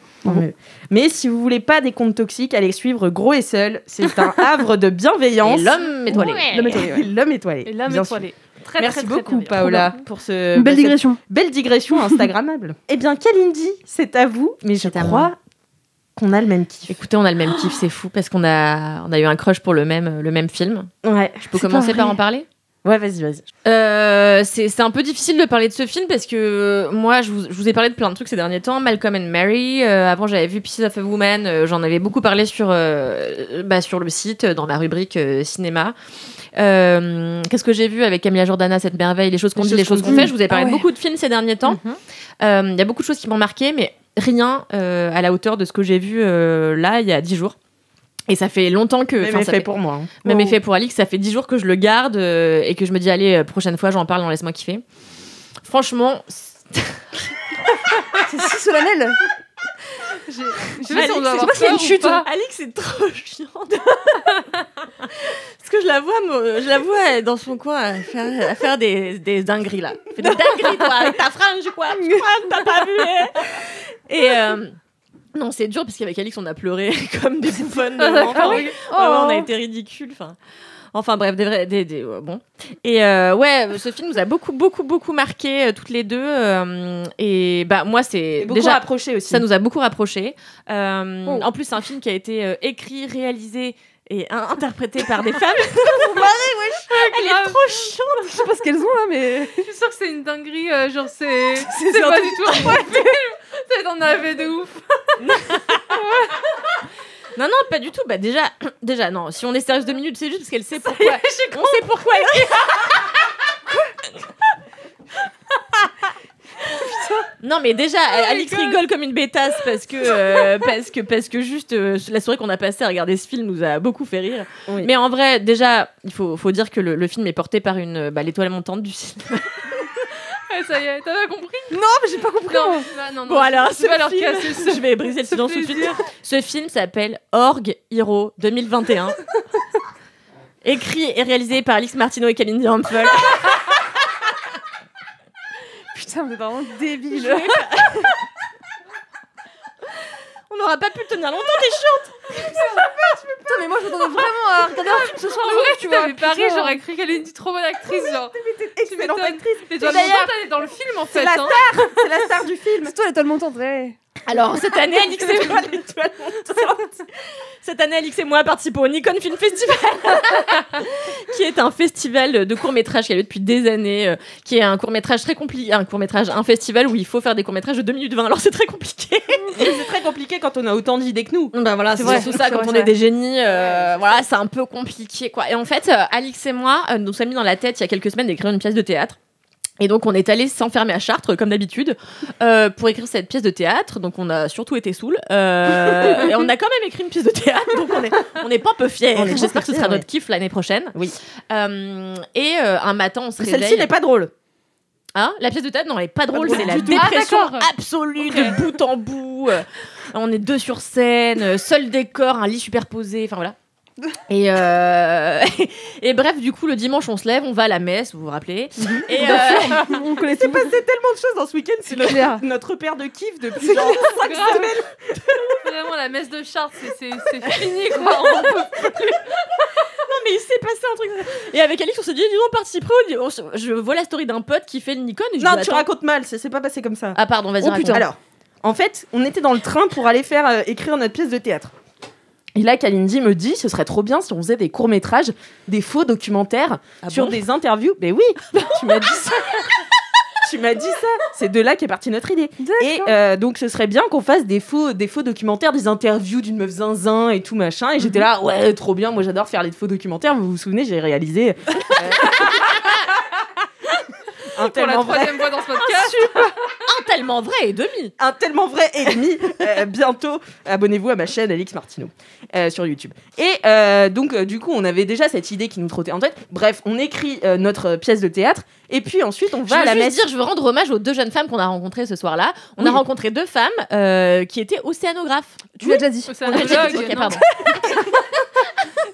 Mais si vous voulez pas des comptes toxiques, allez suivre Gros et Seul. C'est un havre de bienveillance. Et l'homme étoilé. L'homme étoilé. Ouais. L'homme étoilé. Et l'âme bien sûr. étoilée. Très, Merci très, très beaucoup, bien. Paola, pour ce Une belle cette digression. belle digression instagrammable. Eh bien, Kalindi, c'est à vous. Mais je C'est à crois qu'on a le même kiff. Écoutez, on a le même kiff, c'est fou, parce qu'on a eu un crush pour le même film. Ouais. Je peux C'est commencer pas par vrai. en parler Ouais, vas-y. C'est un peu difficile de parler de ce film parce que moi je vous ai parlé de plein de trucs ces derniers temps. Malcolm and Mary, avant j'avais vu Pieces of a Woman, j'en avais beaucoup parlé sur le site dans ma rubrique cinéma. Qu'est-ce que j'ai vu avec Camilla Jordana, cette merveille, les choses qu'on dit, les choses qu'on fait. Je vous ai parlé de beaucoup de films ces derniers temps. Il y a beaucoup de choses qui m'ont marqué, mais rien à la hauteur de ce que j'ai vu là il y a 10 jours. Et ça fait longtemps que... Même ça effet fait- pour moi. Hein. Même effet pour Alix, ça fait 10 jours que je le garde et que je me dis, allez, prochaine fois, j'en parle, on laisse-moi kiffer. Franchement, C'est si solennel. Je sais si Alix, on doit je sais avoir pas s'il y a une peur ou chute. pas. Alix, c'est trop chiante. Parce que je la vois dans son coin à faire des dingueries, là. Elle fait des dingueries, toi, avec ta frange, quoi. Tu crois que t'as pas vu, hein. Et... non, c'est dur parce qu'avec Alix, on a pleuré comme des bouffonnes. Enfin, vraiment, on a été ridicules. Enfin bref, bon. Et ouais, ce film nous a beaucoup marqué toutes les deux. Et bah moi, c'est Beaucoup déjà rapproché aussi. ça nous a beaucoup rapprochés. En plus, c'est un film qui a été écrit, réalisé et interprété par des femmes. Elle est trop chiante. Je sais pas ce qu'elles ont là, mais. Je suis sûre que c'est une dinguerie, genre c'est pas du tout un bon film. C'est t'en avais de ouf. Non, pas du tout. Bah déjà, non. Si on est sérieuse 2 minutes, c'est juste parce qu'elle sait pourquoi. On sait pourquoi. Non, mais déjà, Alix rigole comme une bêtasse parce que juste la soirée qu'on a passée à regarder ce film nous a beaucoup fait rire. Oui. Mais en vrai, déjà, il faut dire que le film est porté par l'étoile montante du cinéma. Ouais, ça y est, t'as pas compris? Non, mais j'ai pas compris. Non. Bon, alors, tu vas ce leur film, casser ça. je vais briser le silence tout de suite. Ce film s'appelle Org Hero 2021. Écrit et réalisé par Alix Martineau et Kalindi Rampfel. Putain, vous êtes vraiment débile. On n'aura pas pu le tenir longtemps, t'es chiante. Putain, mais moi je m'attendais vraiment à regarder un film ce soir. En vrai, tu tu vois. t'avais pari, Putain. j'aurais cru qu'elle est une trop bonne actrice, genre. Excellente actrice. Mais toi, D'ailleurs, elle est dans le film, en fait. la hein. c'est la star du film. C'est toi l'étoile montante, ouais. Alors, cette année, Alix et moi, l'étoile montante. Cette année, Alix et moi participons au Nikon Film Festival, qui est un festival de courts-métrages qui a lieu depuis des années, qui est un court-métrage très compliqué, un festival où il faut faire des courts-métrages de 2 minutes 20. Alors, c'est très compliqué. C'est très compliqué quand on a autant d'idées que nous. Ben voilà, c'est vrai, surtout ça, c'est quand vrai, on c'est est des génies, voilà, c'est un peu compliqué, quoi. Et en fait, Alix et moi, nous sommes mis dans la tête il y a quelques semaines d'écrire une pièce de théâtre. Et donc, on est allé s'enfermer à Chartres, comme d'habitude, pour écrire cette pièce de théâtre. Donc, on a surtout été saouls. Et on a quand même écrit une pièce de théâtre, donc on est pas un peu fiers. On est J'espère pas que ce fiers, sera ouais. notre kiff l'année prochaine. Oui. Un matin, on se réveille. Celle-ci n'est pas drôle. Hein, la pièce de théâtre, non, elle est pas drôle, drôle c'est la du tout. dépression Ah, d'accord. absolue de bout en bout. On est 2 sur scène, seul décor, un lit superposé, enfin voilà. Et bref, du coup, le dimanche, on se lève, on va à la messe, vous vous rappelez. Et On connaît C'est tout. passé tellement de choses dans ce week-end. C'est clair. notre père de kiff depuis genre 5 Grave. semaines. Vraiment, la messe de Chartres, c'est fini, quoi. On peut- non, mais il s'est passé un truc. Et avec Alix, on s'est dit, dis donc, participerai. Je vois la story d'un pote qui fait le Nikon. Et je Non, dis, tu attends. racontes mal, ça s'est pas passé comme ça. Ah, pardon, vas-y, raconte. Alors, en fait, on était dans le train pour aller faire écrire notre pièce de théâtre. Et là, Kalindi me dit, ce serait trop bien si on faisait des courts-métrages, des faux documentaires sur des interviews. Mais oui, tu m'as dit ça. Tu m'as dit ça. C'est de là qu'est partie notre idée. Et donc, ce serait bien qu'on fasse des faux documentaires, des interviews d'une meuf zinzin et tout machin. Et j'étais là, ouais, trop bien. Moi, j'adore faire les faux documentaires. Vous vous souvenez, j'ai réalisé un Pour la tellement vrai. 3e fois dans ce podcast. Un tellement vrai et demi. Un tellement vrai et demi. Bientôt, abonnez-vous à ma chaîne Alix Martineau sur YouTube. Et donc, du coup, on avait déjà cette idée qui nous trottait en tête. Bref, on écrit notre pièce de théâtre et puis ensuite, on va à la messe. Je veux rendre hommage aux 2 jeunes femmes qu'on a rencontrées ce soir-là. On a rencontré 2 femmes qui étaient océanographes. Tu l'as déjà dit. Océanologue. Ok, non. pardon.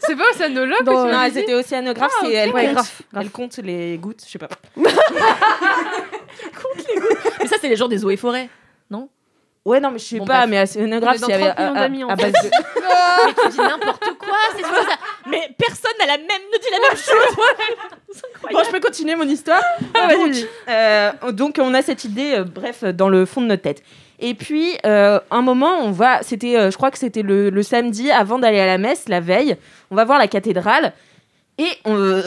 C'est pas océanologue que tu Non, m'as elles dit étaient océanographes, c'est elles Ouais, comptent. grave. Elles comptent les gouttes, je sais pas. Mais ça, c'est les gens des eaux et forêts. Ouais, non, mais je sais Bon, pas, bref. mais océanographe, On est c'est dans 30 millions d'amis, en à fait. base de... Mais tu dis n'importe quoi, c'est quoi ça? Mais personne ne dit la même chose. C'est Bon, je peux continuer mon histoire. Donc, on a cette idée, bref, dans le fond de notre tête. Et puis, un moment, on va... C'était, je crois que c'était le samedi, avant d'aller à la messe, la veille. On va voir la cathédrale. Et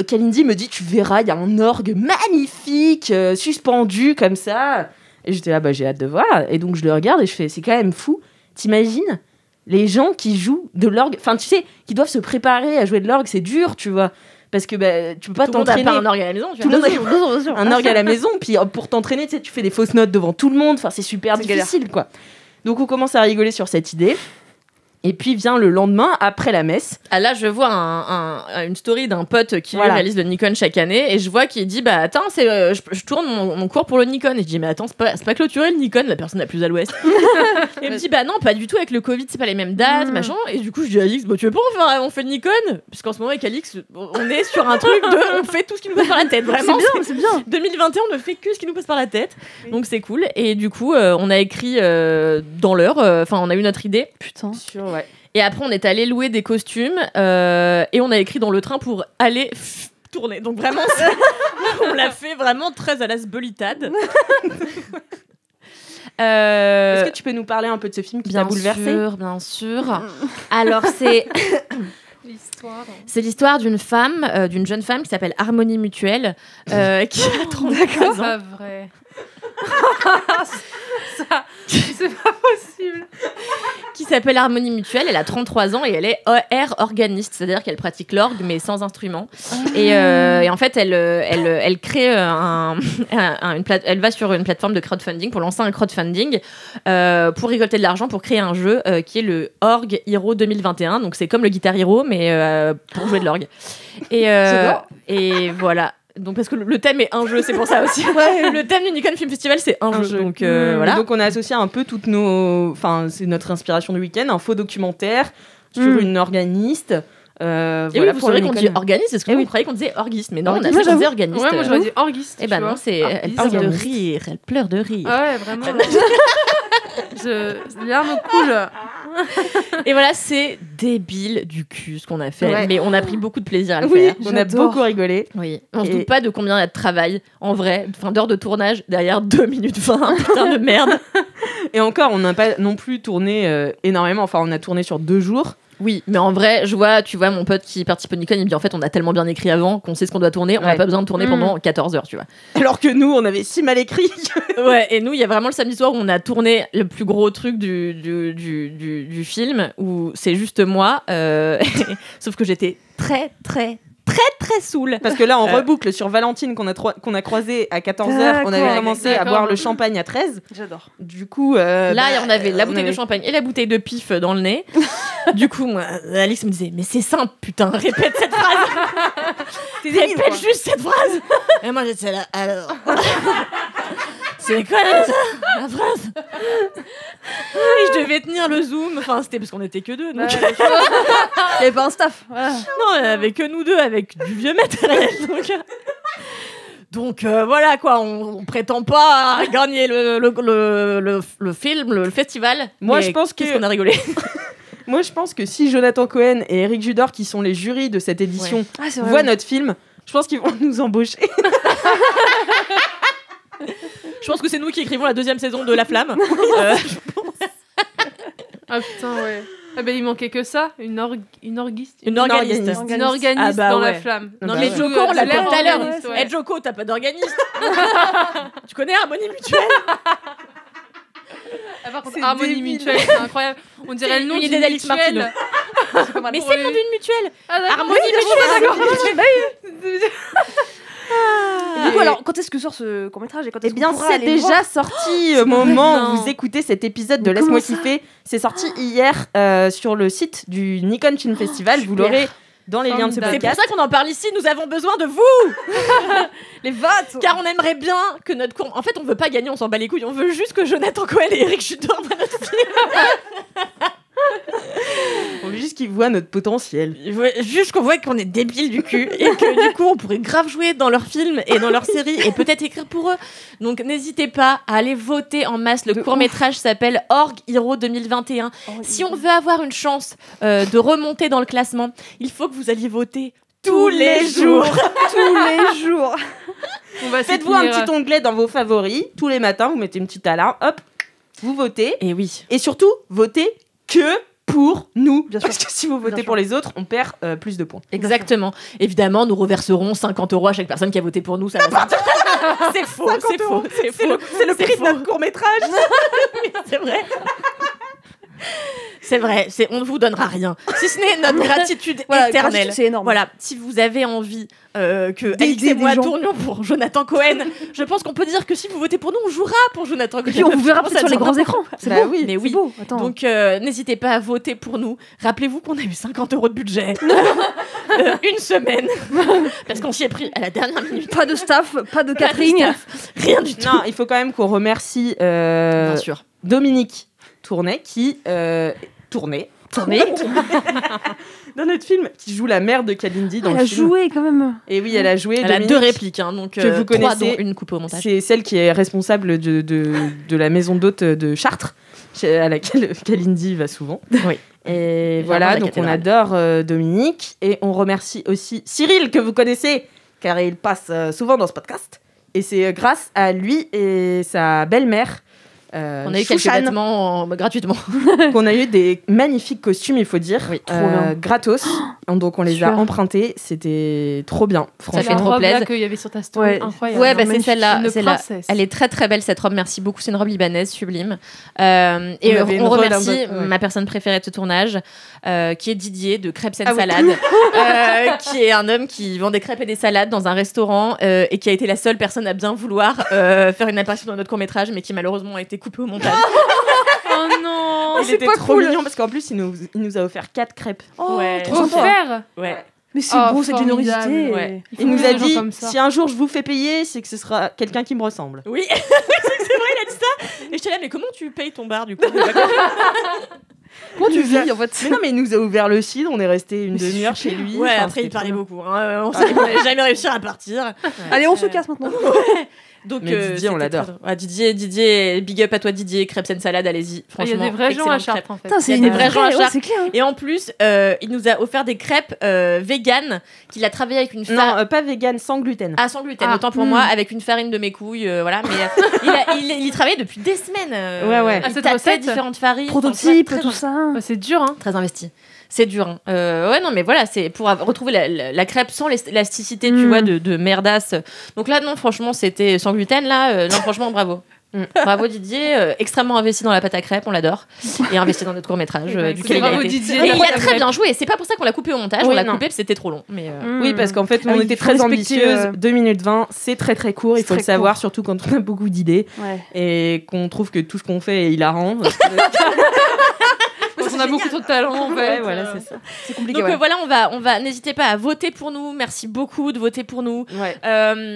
Kalindi me dit, tu verras, il y a un orgue magnifique, suspendu comme ça. Et j'étais là, bah, j'ai hâte de voir. Et donc, je le regarde et je fais, c'est quand même fou. T'imagines les gens qui jouent de l'orgue, enfin, tu sais, qui doivent se préparer à jouer de l'orgue, c'est dur, tu vois. Parce que bah, tu peux pas Tout le monde a t'entraîner. pas un orgue à la maison. Tu Tout vois. le monde a un orgue à la maison, puis pour t'entraîner, tu sais, tu fais des fausses notes devant tout le monde. Enfin, c'est super difficile, quoi. Donc, on commence à rigoler sur cette idée. Et puis vient le lendemain, après la messe. Ah là, je vois une story d'un pote qui Voilà. réalise le Nikon chaque année et je vois qu'il dit bah attends, je tourne mon cours pour le Nikon et je dis mais attends, c'est pas clôturé le Nikon, la personne la plus à l'ouest. Et il me dit bah non, pas du tout, avec le Covid, c'est pas les mêmes dates, machin. Et du coup, je dis à Alix, bah tu veux pas on fait le Nikon? Puisqu'en ce moment avec Alix, on est sur un truc de on fait tout ce qui nous passe par la tête, vraiment. C'est bien. 2021, on ne fait que ce qui nous passe par la tête. Donc c'est cool. Et du coup, on a écrit dans l'heure, enfin on a eu notre idée. Putain. Ouais. Et après, on est allé louer des costumes et on a écrit dans le train pour aller tourner. Donc vraiment, on l'a fait vraiment très à la sbelitade. Est-ce que tu peux nous parler un peu de ce film qui t'a bouleversé? Bien sûr. Alors c'est l'histoire d'une femme, d'une jeune femme qui s'appelle Harmonie Mutuelle, qui a 33 ans. C'est pas vrai. Ça, c'est pas possible. Qui s'appelle Harmonie Mutuelle, elle a 33 ans et elle est air organiste, c'est-à-dire qu'elle pratique l'orgue mais sans instrument. Et en fait, elle crée elle va sur une plateforme de crowdfunding pour lancer un crowdfunding pour récolter de l'argent pour créer un jeu qui est le Org Hero 2021. Donc c'est comme le Guitar Hero mais pour jouer de l'orgue. Et voilà. Donc parce que le thème est un jeu, c'est pour ça aussi. Le thème du Nikon Film Festival, c'est un jeu. Donc voilà. Et donc on a associé un peu toutes nos, enfin c'est notre inspiration du week-end, un faux documentaire sur une organiste. Et voilà, oui, vous pour saurez le qu'on Nikon. dit organiste, est-ce que vous croyez qu'on disait orguiste? Mais non, on a Moi, dit qu'on disait organiste. Ouais, moi j'aurais dit orguiste. Et bah tu non, vois. c'est elle Orguiste. pleure de rire, elle pleure de rire. Ah ouais, vraiment. Les larmes coulent. Et voilà, c'est débile du cul ce qu'on a fait, Ouais. mais on a pris beaucoup de plaisir à le Oui, faire. on a beaucoup rigolé. Oui, on se Et- doute pas de combien il y a de travail en vrai, enfin d'heures de tournage derrière 2 minutes 20, putain de merde. Et encore, on n'a pas non plus tourné énormément. Enfin, on a tourné sur 2 jours. Oui, mais en vrai, tu vois mon pote qui participe au Nikon, il me dit en fait on a tellement bien écrit avant qu'on sait ce qu'on doit tourner, on n'a Ouais. pas besoin de tourner pendant 14 heures, tu vois. Alors que nous, on avait si mal écrit. Ouais, et nous, il y a vraiment le samedi soir où on a tourné le plus gros truc du film, où c'est juste moi, sauf que j'étais très saoule. Parce que là, on reboucle sur Valentine qu'on a croisé à 14h. On avait D'accord. commencé à D'accord. boire le champagne à 13. J'adore. Du coup, Là, on avait la on bouteille de avait- champagne et la bouteille de pif dans le nez. Du coup, moi, Alix me disait, mais c'est simple, putain, répète cette phrase. Répète juste cette phrase. Et moi, j'étais là, alors. C'est quoi la phrase? Et je devais tenir le zoom. Enfin, c'était parce qu'on était que deux. Donc... Il n'y avait pas un staff. Voilà. Non, il y avait que nous deux avec du vieux matériel. Donc voilà quoi, on prétend pas à gagner le film, le festival. Moi, mais je pense qu'est-ce que- qu'on a rigolé. Moi, je pense que si Jonathan Cohen et Eric Judor, qui sont les jurys de cette édition, voient notre film, je pense qu'ils vont nous embaucher. Je pense que c'est nous qui écrivons la 2e saison de La Flamme. Ah putain, ouais. Ah ben il manquait que ça, une orguiste. Une organiste. Une organiste dans La Flamme. Non, Bah mais ouais. Joko, on l'appelle tout à l'heure. Ouais. Eh Joko, t'as pas d'organiste. Tu connais Harmonie Mutuelle? Ah, par contre, C'est Harmonie débile. Mutuelle, c'est incroyable. On dirait C'est le nom une d'une idée d'Alix mutuelle. Mais c'est le nom d'une mutuelle. Ah, d'accord. Harmonie Mutuelle. Du coup, alors, quand est-ce que sort ce court-métrage et quand Eh est-ce bien, qu'on pourra c'est aller le voir déjà sorti au moment Non. où vous écoutez cet épisode de Mais Laisse-moi comment ça kiffer. C'est sorti hier sur le site du Nikon Film Festival. Vous l'aurez dans les liens de ce C'est pour podcast. ça qu'on en parle ici. Nous avons besoin de vous. Les votes. Car on aimerait bien que notre cours. En fait, on veut pas gagner, on s'en bat les couilles. On veut juste que Jonathan Cohen et Eric Judor voient notre film. On veut juste qu'ils voient notre potentiel. Juste qu'on voit qu'on est débiles du cul et que du coup on pourrait grave jouer dans leurs films et dans leurs séries et peut-être écrire pour eux. Donc n'hésitez pas à aller voter en masse. Le court-métrage s'appelle Org Hero 2021. Si on veut avoir une chance de remonter dans le classement, il faut que vous alliez voter tous les jours. Tous les jours. On va Faites-vous un petit onglet dans vos favoris. Tous les matins, vous mettez une petite alarme. Hop, vous votez. Et oui. Et surtout, votez que pour nous. Bien sûr. Parce que si vous votez Bien pour sûr. les autres, on perd plus de points. Exactement. Évidemment, nous reverserons 50 € à chaque personne qui a voté pour nous. Ça va sortir. C'est faux, c'est faux, c'est faux. C'est le prix de notre court-métrage. C'est vrai. C'est vrai, on ne vous donnera rien. Si ce n'est notre gratitude Voilà, éternelle. gratitude, c'est énorme. Voilà, si vous avez envie que D'aider Alix et des moi gens. tournions pour Jonathan Cohen, je pense qu'on peut dire que si vous votez pour nous, on jouera pour Jonathan Cohen. Et puis on vous verra Je pense peut-être sur que ça les grands devient écrans. C'est Bah beau. oui, mais C'est oui. beau. Attends. Donc n'hésitez pas à voter pour nous. Rappelez-vous qu'on a eu 50 € de budget. Une semaine. Parce qu'on s'y est pris à la dernière minute. Pas de staff, pas de Pas de catering. staff, rien du tout. Non, il faut quand même qu'on remercie Bien sûr. Dominique Tournet qui tournait dans notre film, qui joue la mère de Kalindi dans Elle le a film. joué quand même. Et oui, elle a joué. Elle a Dominique, 2 répliques, hein, donc que vous 3 connaissez. dont une coupée au montage. C'est celle qui est responsable de la maison d'hôtes de Chartres, à laquelle Kalindi va souvent. Oui. Et Vraiment voilà, la donc on cathédrale. adore Dominique. Et on remercie aussi Cyril, que vous connaissez, car il passe souvent dans ce podcast. Et c'est grâce à lui et sa belle-mère, On a eu quelques Chouchane, vêtements gratuitement. qu'on a eu des magnifiques costumes, il faut dire, Oui, trop bien. gratos. Donc on les a Super. empruntés, c'était trop bien, Ça La fait franchement. trop robe là plaisir. qu'il y avait sur ta story, Ouais. incroyable. Ouais, bah c'est Magnifique. celle-là. Une Celle-là. princesse. Elle est très très belle cette robe, merci beaucoup. C'est une robe libanaise sublime. Et On avait une on robe remercie un peu- ouais. ma personne préférée de ce tournage, qui est Didier de Crêpes Ah oui. Salade, qui est un homme qui vend des crêpes et des salades dans un restaurant et qui a été la seule personne à bien vouloir faire une apparition dans notre court métrage, mais qui malheureusement a été coupée au montage. Oh non, Il était trop mignon parce qu'en plus il nous a offert 4 crêpes. Oh, Ouais. trop trop sympa. faire. Ouais. Mais c'est Oh, beau cette formidable, générosité. ouais. Il faut Il nous a des gens dit comme ça. si un jour je vous fais payer, c'est que ce sera quelqu'un qui me ressemble. Oui, c'est vrai, il a dit ça. Et j'étais là, mais comment tu payes ton bar du coup? Comment tu vis en fait? Mais non, mais il nous a ouvert le cidre, on est resté une demi-heure chez lui. Ouais, Enfin, après il c'était parlait trop beaucoup. Hein. On savait jamais réussir à partir. Allez, on se casse maintenant. Donc, Mais Didier, on c'était l'adore. très drôle. Ouais, Didier, big up à toi Didier, crêpes and salade, allez-y. Ah, il y Franchement, a des vrais gens à excellente crêpe. Chartres en fait. Putain, c'est Il y a une des vrais gens à ouais, Chartres. c'est clair. Et en plus, il nous a offert des crêpes vegan qu'il a travaillé avec une Non, farine. pas vegan, sans gluten. Ah, sans gluten, Ah, autant pour moi, avec une farine de mes couilles, voilà. Mais il y travaillait depuis des semaines. Ouais. Ah, Il cette tâtait recette différentes farines. Prototype, Enfin, tout ça. Bah, c'est dur, hein. très investi. C'est dur. Hein. Ouais, non, mais voilà, c'est pour retrouver la crêpe sans l'élasticité, tu vois, de merdasse. Donc là, non, franchement, c'était sans gluten, là. Non, franchement, bravo. Bravo Didier, extrêmement investi dans la pâte à crêpes, on l'adore. Et investi dans notre court-métrage, duquel il a bravo été. Didier. Et il La a pâte à très crêpes. bien joué. C'est pas pour ça qu'on l'a coupé au montage, Oui, on l'a non. coupé parce que c'était trop long. Mais Oui, parce qu'en fait, Ah on oui, était il faut très respecter, ambitieuse. 2 minutes 20, c'est très très court, il C'est faut le très savoir, surtout quand on a beaucoup d'idées Ouais. et qu'on trouve que tout ce qu'on fait est hilarant. Parce qu'on a beaucoup trop de talent en fait. Ouais, voilà, c'est ça. C'est compliqué. donc ouais. voilà, on va n'hésitez pas à voter pour nous. Merci beaucoup de voter pour nous. Ouais.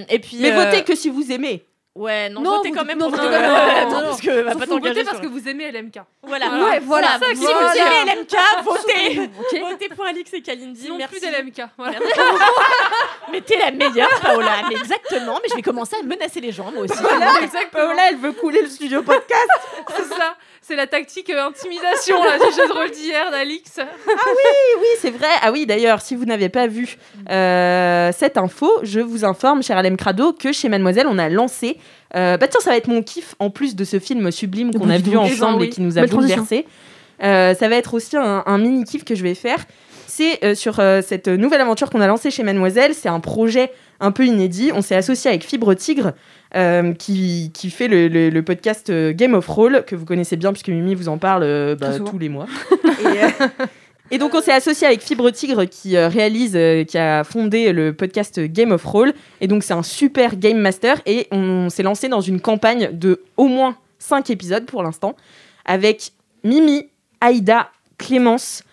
Et puis Mais votez que si vous aimez. Ouais, non, Non, votez vous- quand même non, pour votez que- quand même. Attends, Non, parce que va pas Vous t'engager votez parce sur- que vous aimez LMK. Voilà, Ouais, voilà. Si vous Voilà. aimez LMK, votez. Ok. Votez pour Alix et Kalindi. Sinon Merci. plus d'LMK. Voilà. Mais t'es la meilleure, Paola. Mais exactement. Mais je vais commencer à menacer les gens, moi aussi. Exactement. Paola, elle veut couler le studio podcast. C'est ça. C'est la tactique intimidation là, du jeu de rôle d'hier d'Alix. Oui, c'est vrai. Ah oui, d'ailleurs, si vous n'avez pas vu cette info, je vous informe, cher Alem Crado, que chez Mademoiselle, on a lancé... tiens, ça va être mon kiff, en plus de ce film sublime qu'on a vu ensemble et qui nous a Belle transition. bouleversés. Ça va être aussi un mini-kiff que je vais faire. C'est sur cette nouvelle aventure qu'on a lancée chez Mademoiselle. C'est un projet un peu inédit. On s'est associé avec Fibre Tigre, qui fait le podcast Game of Roll, que vous connaissez bien, puisque Mimi vous en parle souvent. tous les mois. Et donc, on s'est associé avec Fibre Tigre, qui qui a fondé le podcast Game of Roll. Et donc, c'est un super game master. Et on s'est lancé dans une campagne de au moins 5 épisodes pour l'instant, avec Mimi, Aïda, Clémence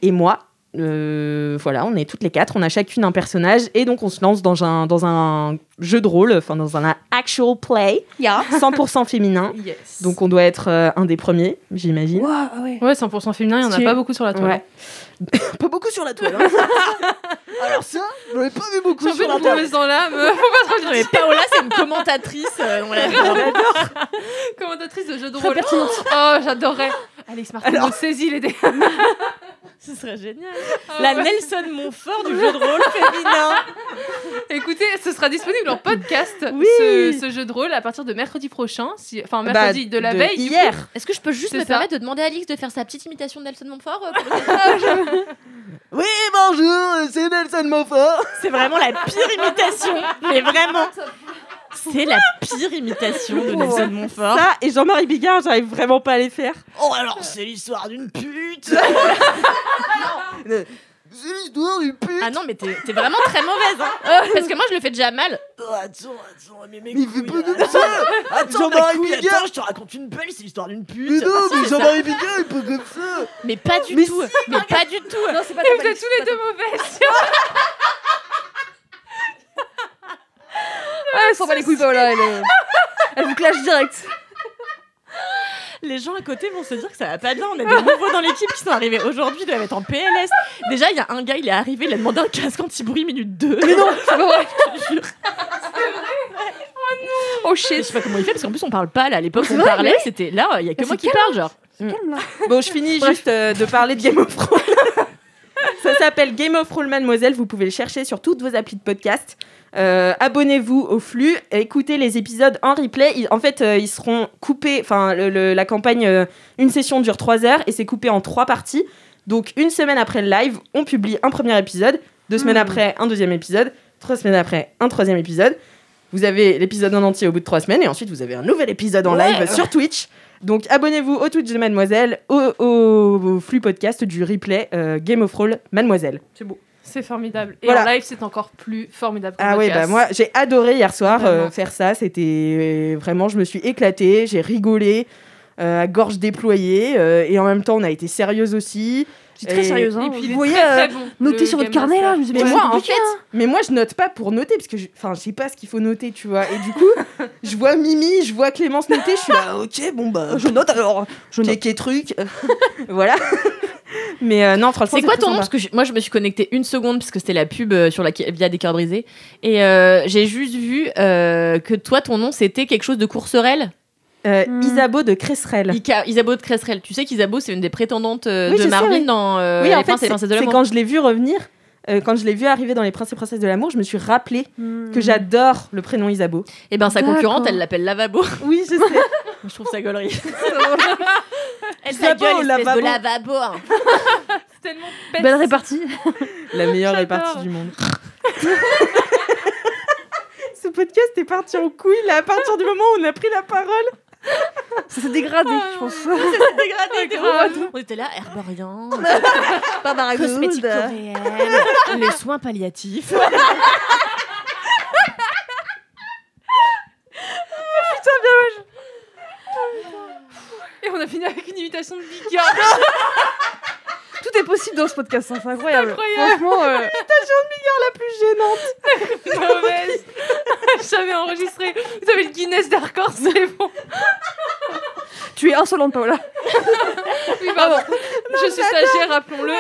et moi. Voilà, on est toutes les 4, on a chacune un personnage. Et donc, on se lance dans un jeu de rôle, enfin, dans un actual play, 100% féminin. Yes. Donc, on doit être un des premiers, j'imagine. Ouah, ah ouais. Ouais, 100% féminin, il n'y en a Tu- pas beaucoup sur la toile. Ouais. Pas beaucoup sur la toile. hein. Alors ça, j'en ai pas vu beaucoup J'ai un peu sur la de toile. mauvaise dans l'âme. Faut pas trop le Mais dire. Paola, c'est une commentatrice. On l'a vu. Commentatrice de jeu de Très rôle. pertinente. Oh, j'adorerais. Alex Martin saisit les dés. Ce serait génial. Ah La ouais. Nelson Montfort du jeu de rôle féminin. Écoutez, ce sera disponible en podcast, Oui. ce jeu de rôle, à partir de mercredi prochain. Enfin, mercredi de la veille. du hier. coup. Est-ce que je peux juste C'est me ça. permettre de demander à Alix de faire sa petite imitation de Nelson Montfort pour le Oui, bonjour, c'est Nelson Montfort. C'est vraiment la pire imitation. Mais vraiment. C'est la pire imitation de Nelson Montfort. Ça et Jean-Marie Bigard, j'arrive vraiment pas à les faire. Oh, alors c'est l'histoire d'une pute. C'est l'histoire du pute. Ah non, mais t'es vraiment très mauvaise. Hein. Parce que moi, je le fais déjà mal. Oh, attends, mais Mais il fait pas comme ça. Attends, Jean-Marie ma couille, Bigard. attends, je te raconte une belle, c'est l'histoire d'une pute. Mais non, Ah, mais c'est Jean-Marie Bigard, il est pas comme ça. Mais pas du Mais tout. Mais pas du tout. Non, c'est pas Et top, vous êtes Alix, tous les c'est pas deux top. mauvaises. Ah, elle s'en bat les couilles, Paola. Elle vous clash direct. Les gens à côté vont se dire que ça va pas bien. On a des nouveaux dans l'équipe qui sont arrivés aujourd'hui, ils doivent être en PLS. Déjà, il y a un gars, il est arrivé, il a demandé un casque anti-bruit minute 2. Mais non, c'est pas vrai. Je te jure. Oh Je shit. sais pas comment il fait parce qu'en plus on parle pas là. À l'époque, C'est on vrai, parlait, mais- c'était là, il y a que Mais moi c'est qui parle, genre. Calme là. Bon, je finis juste de parler de Game of Roll. Ça s'appelle Game of Roll Mademoiselle. Vous pouvez le chercher sur toutes vos applis de podcast. Abonnez-vous au flux, écoutez les épisodes en replay. En fait, ils seront coupés. Enfin, la campagne, une session dure 3 heures et c'est coupé en 3 parties. Donc, une semaine après le live, on publie un premier épisode. 2 semaines après, un deuxième épisode. 3 semaines après, un troisième épisode. Vous avez l'épisode en entier au bout de 3 semaines et ensuite vous avez un nouvel épisode en live sur Twitch. Donc abonnez-vous au Twitch de Mademoiselle, au flux podcast du replay Game of Roll Mademoiselle. C'est beau. C'est formidable. Et Voilà. en live, c'est encore plus formidable. qu'en Ah ouais, podcast. bah moi j'ai adoré hier soir Vraiment. faire ça. C'était vraiment, je me suis éclatée, j'ai rigolé à gorge déployée et en même temps on a été sérieuse aussi. C'est très Et- sérieuse. Hein. Et puis, il est vous voyez, très, très bon. notez le sur votre Game carnet là. Master. Je Mais sais moi, pas, en fait, mais moi, je note pas pour noter, parce que je sais pas ce qu'il faut noter, tu vois. Et du coup, je vois Mimi, je vois Clémence noter, je suis là, ok, bon, bah, je note alors. Je note. Truc. Voilà. Mais non, franchement, C'est quoi très ton nom? sympa. Parce que moi, je me suis connectée une seconde parce que c'était la pub sur via des cœurs brisés. Et j'ai juste vu que toi, ton nom, c'était quelque chose de Courserelle. Isabeau de Cresserelle. Isabeau de Cresserelle. Tu sais qu'Isabeau, c'est une des prétendantes Oui, je de sais, Marvin oui. dans Oui, Les en fait, Princes et Princesses de c'est l'amour. quand je l'ai vu revenir, quand je l'ai vu arriver dans Les Princes et Princesses de l'amour, je me suis rappelé Hmm. que j'adore le prénom Isabeau. Et ben sa D'accord. concurrente, elle l'appelle Lavabo. Oui, je sais. Je trouve ça gaulerie. Elle Isabeau, ta gueule, espèce Lavabo. de lavabo. Hein. C'est tellement bête. Belle répartie. La meilleure J'adore. répartie du monde. Ce podcast est parti en couille là, à partir du moment où on a pris la parole. Ça s'est dégradé, je pense. Dégradé, grave. on était là, Herborian, Barbara cosmétique Good. coréenne, les soins palliatifs. Et on a fini avec une imitation de Bigard. Tout est possible dans ce podcast, hein, c'est incroyable. incroyable. Franchement, La plus gênante. Mauvaise. J'avais enregistré. Vous avez le Guinness des records, c'est bon. Tu es insolente, Paola. Oui, pardon. Je suis stagiaire, rappelons-le.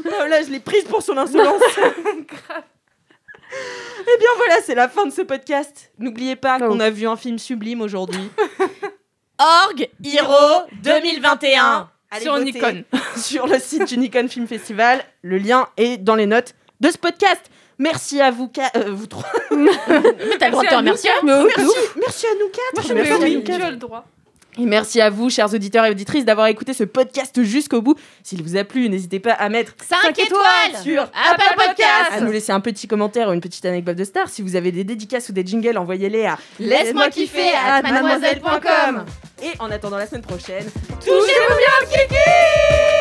Paola, je l'ai prise pour son insolence. Eh bien voilà, c'est la fin de ce podcast. N'oubliez pas qu'on a vu un film sublime aujourd'hui. Org Hero 2021. Allez Sur voter Nikon. sur le site du Nikon Film Festival. Le lien est dans les notes de ce podcast. Merci à vous, vous trois. Mais t'as le droit de te remercier. Merci à nous quatre. Mais Merci à oui, nous tu quatre. as le droit. Et merci à vous, chers auditeurs et auditrices, d'avoir écouté ce podcast jusqu'au bout. S'il vous a plu, n'hésitez pas à mettre 5 étoiles sur Apple Podcast. à nous laisser un petit commentaire ou une petite anecdote de star. Si vous avez des dédicaces ou des jingles, envoyez-les à Laisse-moi kiffer à mademoiselle.com. Et en attendant la semaine prochaine, Touchez-vous bien le kiki.